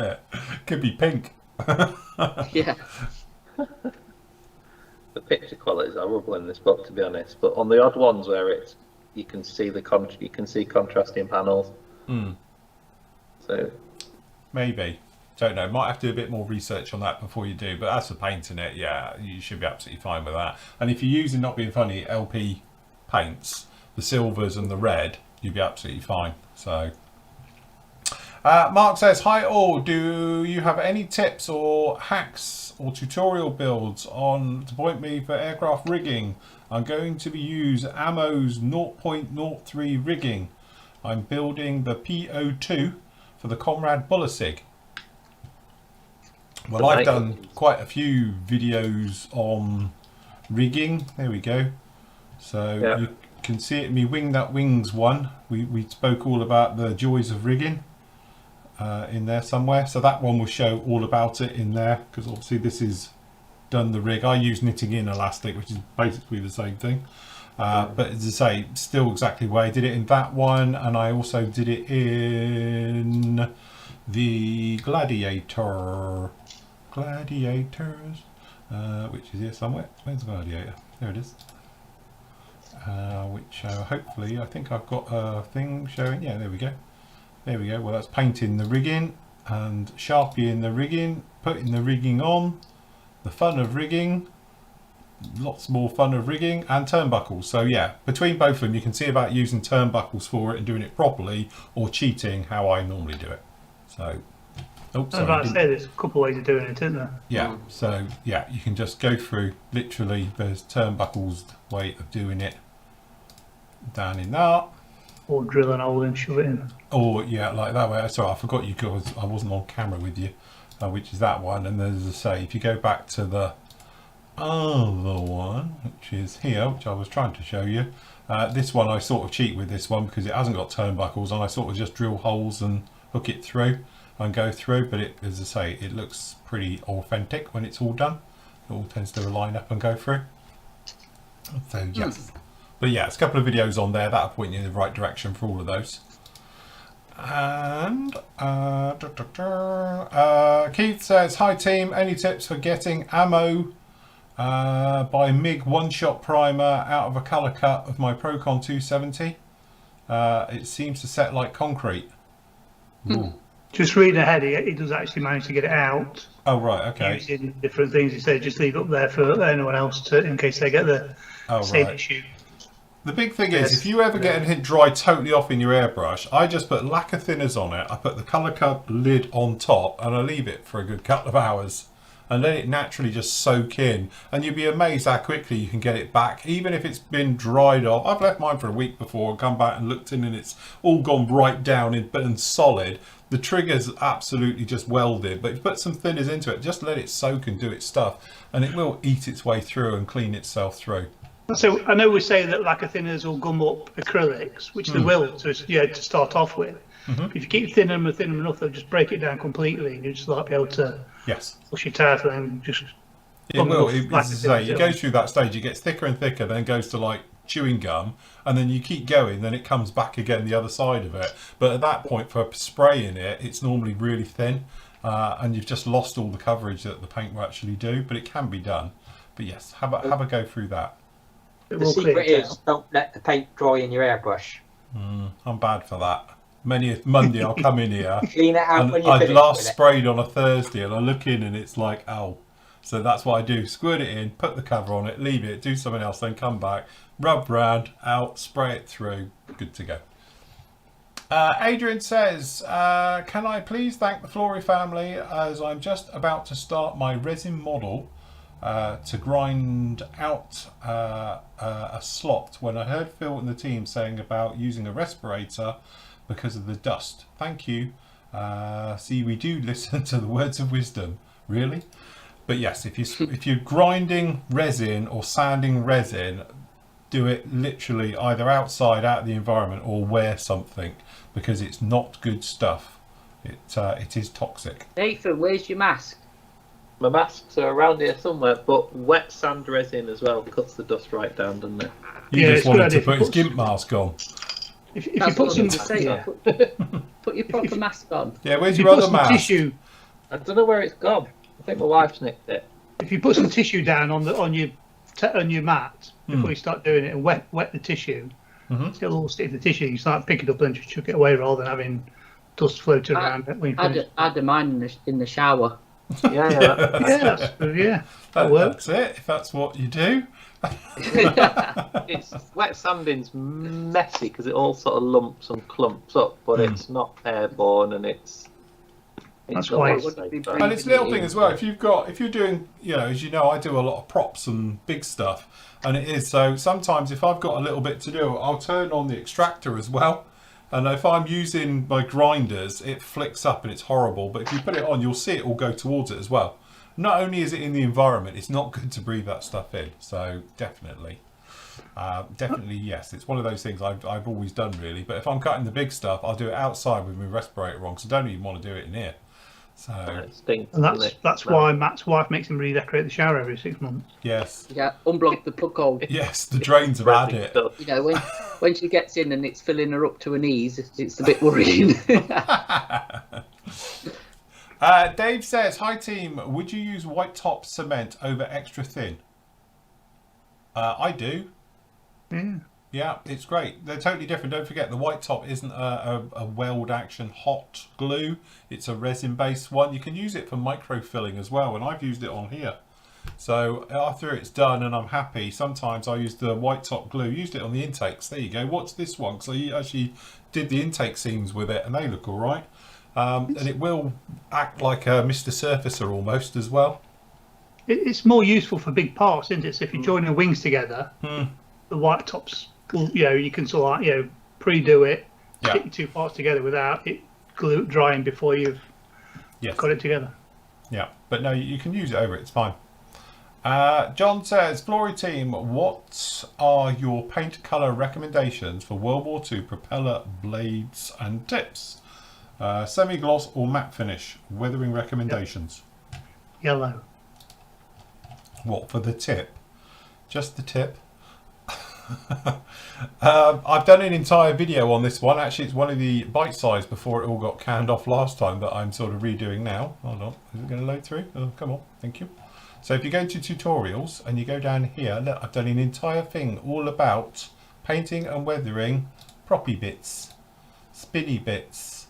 could be pink.
Yeah.
the picture qualities are rubble in this book, to be honest. But on the odd ones where it's you can see contrasting panels. So
maybe. Don't know. Might have to do a bit more research on that before you do. But as for painting it, yeah, you should be absolutely fine with that. And if you're using, not being funny, LP paints, the silvers and the red, you'll be absolutely fine. So, Mark says, hi all. Do you have any tips or hacks or tutorial builds to point me for aircraft rigging? I'm going to use Ammo's 0.03 rigging. I'm building the PO2 for the Comrade Bullersig. Well, I've done quite a few videos on rigging. There we go. So you can see it in me Wing That Wings one. We spoke all about the joys of rigging in there somewhere. So that one will show all about it in there, because obviously this is done the rig. I use knitting in elastic, which is basically the same thing. But as I say, still exactly the way I did it in that one, and I also did it in the Gladiators, which is here somewhere. Where's the Gladiator? There it is. Which hopefully, I think I've got a thing showing. Yeah, there we go. There we go. Well, that's painting the rigging and sharpieing the rigging, putting the rigging on, the fun of rigging, lots more fun of rigging, and turnbuckles. So yeah, between both of them, you can see about using turnbuckles for it and doing it properly, or cheating how I normally do it. So,
I was about to say, there's a couple of ways of doing it, isn't there?
Yeah, so yeah, you can just go through, literally, there's turnbuckles way of doing it down in that.
Or drill an hole and shove it in.
Or yeah, like that way. Sorry, I forgot you guys, I wasn't on camera with you, which is that one. And then, as I say, if you go back to the other one, which is here, which I was trying to show you, this one I sort of cheat with this one because it hasn't got turnbuckles, and I sort of just drill holes and hook it through and go through. But it, as I say, it looks pretty authentic when it's all done. It all tends to line up and go through. So yes. But yeah, it's a couple of videos on there that'll point you in the right direction for all of those. And Keith says, hi team, any tips for getting ammo by MiG one-shot primer out of a colour cut of my Procon 270? It seems to set like concrete.
Just reading ahead, he does actually manage to get it out.
Oh right, okay.
Using different things. He said just leave it up there for anyone else to, in case they get the same issue.
The big thing is, if you ever get anything dry totally off in your airbrush, I just put lacquer thinners on it, I put the colour cut lid on top, and I leave it for a good couple of hours and let it naturally just soak in, and you'll be amazed how quickly you can get it back, even if it's been dried off. I've left mine for a week before and come back and looked in and it's all gone right down and solid. The trigger's absolutely just welded, but if you put some thinners into it, just let it soak and do its stuff, and it will eat its way through and clean itself through.
So I know we say that lacquer thinners will gum up acrylics, which they will to start off with. If you keep thinning them enough, they'll just break it down completely, and you just like be able to push it out and then just.
It will. As I say, it goes through that stage. It gets thicker and thicker, then goes to like chewing gum, and then you keep going, then it comes back again the other side of it. But at that point, for spraying it, it's normally really thin, and you've just lost all the coverage that the paint will actually do. But it can be done. But yes, have a go through that.
The secret is don't let the paint dry in your airbrush.
I'm bad for that. Many a Monday I'll come in here
clean it out when
I'd last sprayed on a Thursday and I look in and it's like, oh. So that's what I do. Squirt it in, put the cover on it, leave it, do something else, then come back, rub round, out, spray it through, good to go. Adrian says, can I please thank the Flory family as I'm just about to start my resin model to grind out a slot when I heard Phil and the team saying about using a respirator because of the dust. Thank you. See, we do listen to the words of wisdom, really. But yes, if you're grinding resin or sanding resin, do it literally either outside, out of the environment, or wear something, because it's not good stuff. It is toxic.
Nathan, where's your mask?
My masks are around here somewhere, but wet sand resin as well cuts the dust right down, doesn't it?
You
Yeah,
just
it's
wanted
good
to
idea.
put his gimp mask on.
If you
That's
put
what I
some,
was going to say.
Yeah.
Put your proper mask on.
Yeah, where's
if you
your
put
other
some
mask?
tissue,
I don't know where it's gone. I think my wife's nicked it.
if you put some tissue down on your mat before you start doing it and wet the tissue, it'll all stick to the tissue. You start picking it up and just chuck it away rather than having dust floating around. When you finish.
I'd have mine in the shower.
Yeah.
That's good, yeah. That works.
That's it. If that's what you do.
It's wet sanding's messy because it all sort of lumps and clumps up, but it's not airborne and it's
That's
not
why
safe, but-
And it's a little thing as well. If you're doing, as you know, I do a lot of props and big stuff, and it is so. Sometimes if I've got a little bit to do, I'll turn on the extractor as well. And if I'm using my grinders, it flicks up and it's horrible. But if you put it on, you'll see it all go towards it as well. Not only is it in the environment, it's not good to breathe that stuff in. So definitely, yes. It's one of those things I've always done really. But if I'm cutting the big stuff, I'll do it outside with my respirator on, because I don't even want to do it in here. So
It stinks,
And
doesn't it?
that's why Matt's wife makes him redecorate the shower every 6 months.
yes,
Yeah, unblock the puck hole.
yes, the drains have had it.
You know, when she gets in and it's filling her up to her knees, it's a bit worrying.
Dave says, "Hi team, would you use white top cement over extra thin?" I do.
Yeah.
Yeah, it's great. They're totally different. Don't forget, the white top isn't a weld action hot glue. It's a resin based one. You can use it for microfilling as well, and I've used it on here. So after it's done and I'm happy, sometimes I use the white top glue. Used it on the intakes. There you go. Watch this one. So I actually did the intake seams with it, and they look all right. And it will act like a Mr. Surfacer almost as well.
It's more useful for big parts, isn't it? So if you're joining wings together, the white tops, you can sort of pre-do it, stick your two parts together without it drying before you've got it together.
Yeah, but no, you can use it over it. It's fine. John says, Flory team, what are your paint colour recommendations for World War II propeller blades and tips? Semi-gloss or matte finish? Weathering recommendations.
Yellow.
What, for the tip? Just the tip? I've done an entire video on this one. Actually, it's one of the bite size before it all got canned off last time that I'm sort of redoing now. Hold on, is it going to load through? Oh, come on, thank you. So if you go to tutorials and you go down here, look, I've done an entire thing all about painting and weathering proppy bits, spinny bits,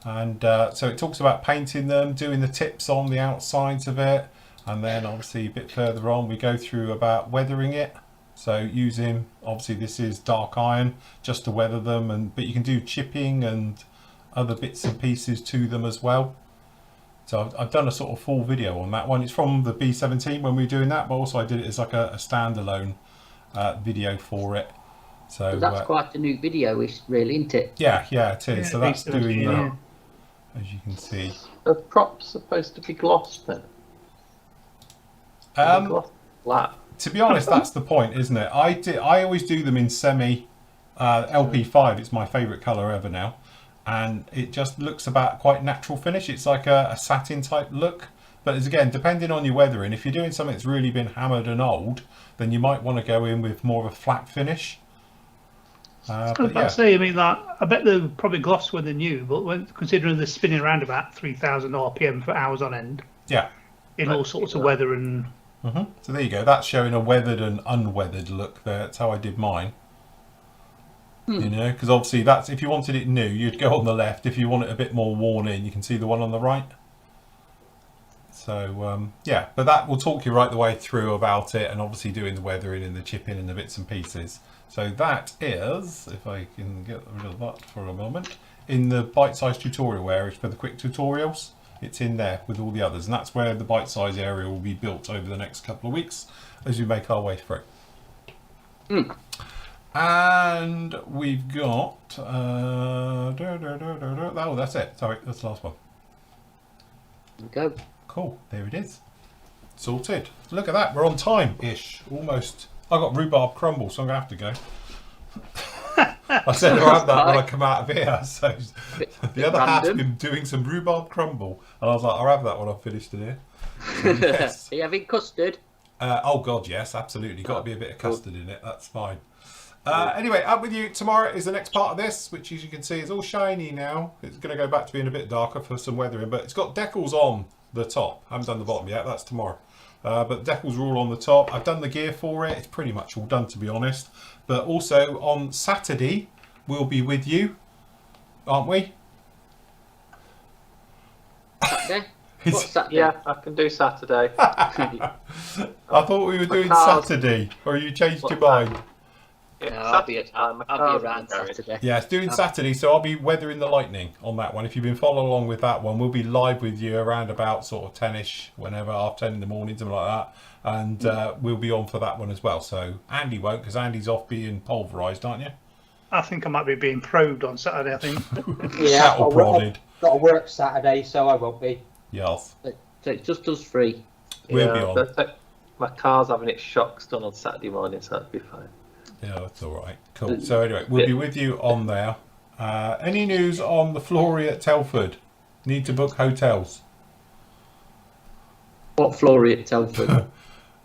and so it talks about painting them, doing the tips on the outsides of it, and then obviously a bit further on we go through about weathering it. So using, obviously this is dark iron just to weather them, but you can do chipping and other bits and pieces to them as well. So I've done a sort of full video on that one. It's from the B17 when we were doing that, but also I did it as like a standalone video for it. So
that's quite a new video, really, isn't it?
Yeah, it is.
Yeah,
So that's doing
yeah.
as you can see.
Are props supposed to be glossed then? Glossed flat.
To be honest, that's the point, isn't it? I always do them in semi LP5. It's my favourite colour ever now, and it just looks about quite natural finish. It's like a satin type look. But as again, depending on your weathering, if you're doing something that's really been hammered and old, then you might want to go in with more of a flat finish. But yeah.
Say, I mean, I bet they're probably glossed when they're new, but considering they're spinning around about 3,000 RPM for hours on end,
Yeah.
in all sorts of weather and.
So there you go. That's showing a weathered and unweathered look there. That's how I did mine. You know, because obviously that's if you wanted it new, you'd go on the left. If you want it a bit more worn in, you can see the one on the right. So yeah, but that will talk you right the way through about it, and obviously doing the weathering and the chipping and the bits and pieces. So that is, if I can get rid of that for a moment, in the bite-sized tutorial area for the quick tutorials. It's in there with all the others, and that's where the bite-size area will be built over the next couple of weeks as we make our way through. And we've got oh, that's it. Sorry, that's the last one.
Go.
Cool, there it is. Sorted. Look at that, we're on time-ish, almost. I got rhubarb crumble, so I'm gonna have to go. I said I'll have that when I come out of here. So the other half's
random.
been doing some rhubarb crumble, and I was like, I'll have that when I've finished in here. So, yes.
Are you having custard?
Oh God, yes, absolutely. Got to be a bit of custard in it. That's fine. Anyway, up with you. Tomorrow is the next part of this, which as you can see is all shiny now. It's going to go back to being a bit darker for some weathering, but it's got decals on the top. I haven't done the bottom yet. That's tomorrow. But decals are all on the top. I've done the gear for it. It's pretty much all done, to be honest. But also on Saturday, we'll be with you, aren't we?
Saturday? What's Saturday?
Yeah, I can do Saturday.
I thought we were doing
car's-
Saturday, or you changed your
What's
mind.
No,
Yeah,
I'll be
my
around
car's in the
Saturday.
Yeah, it's doing Saturday, so I'll be weathering the lightning on that one. If you've been following along with that one, we'll be live with you around about sort of 10ish, whenever, 10:30 in the morning, something like that. And we'll be on for that one as well. So Andy won't, because Andy's off being pulverised, aren't you?
I think I might be being probed on Saturday, I think.
Yeah,
Cattle prodded.
I've got to work Saturday, so I won't be.
Yes.
So it's just us three.
We'll be on.
but my car's having its shocks done on Saturday morning, so that'll be fine.
Yeah, that's all right. Cool. So anyway, we'll be with you on there. Any news on the Flory at Telford? Need to book hotels.
What Flory at Telford?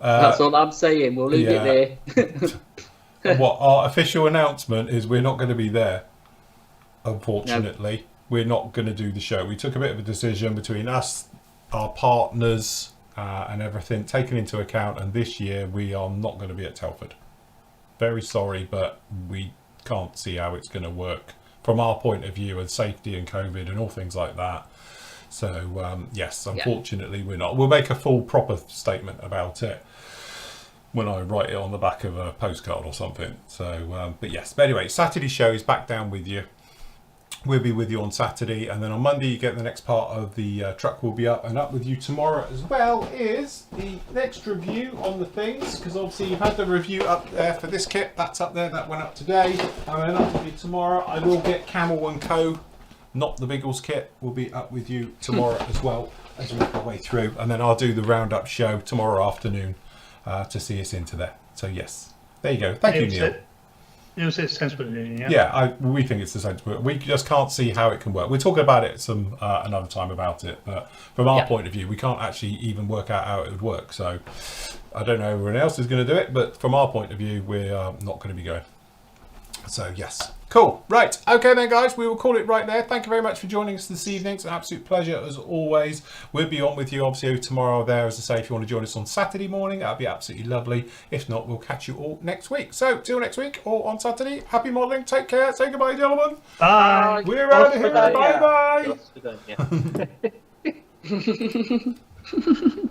That's all I'm saying. We'll leave it there.
What our official announcement is, we're not going to be there. Unfortunately, we're not going to do the show. We took a bit of a decision between us, our partners, and everything taken into account. And this year, we are not going to be at Telford. Very sorry, but we can't see how it's going to work from our point of view, and safety and COVID and all things like that. So yes, unfortunately, we're not. We'll make a full proper statement about it when I write it on the back of a postcard or something. So but yes, but anyway, Saturday show is back down with you. We'll be with you on Saturday, and then on Monday you get the next part of the truck will be up, and up with you tomorrow as well is the next review on the things, because obviously you've had the review up there for this kit. That's up there, that went up today, and then up with you tomorrow. I will get Camel and Co, not the Biggles kit, will be up with you tomorrow as well as we make our way through, and then I'll do the roundup show tomorrow afternoon to see us into there. So yes, there you go. Thank you, Neil.
It was a sensible, yeah.
Yeah, we think it's the sensible. We just can't see how it can work. We're talking about it some another time about it, but from our point of view, we can't actually even work out how it would work. So I don't know if everyone else is going to do it, but from our point of view, we're not going to be going. So yes, cool. Right, okay then, guys, we will call it right there. Thank you very much for joining us this evening. It's an absolute pleasure as always. We'll be on with you obviously tomorrow there, as I say. If you want to join us on Saturday morning, that'd be absolutely lovely. If not, we'll catch you all next week. So till next week or on Saturday, happy modelling, take care, say goodbye, gentlemen.
Bye.
We're out of here. Bye bye.
Yeah.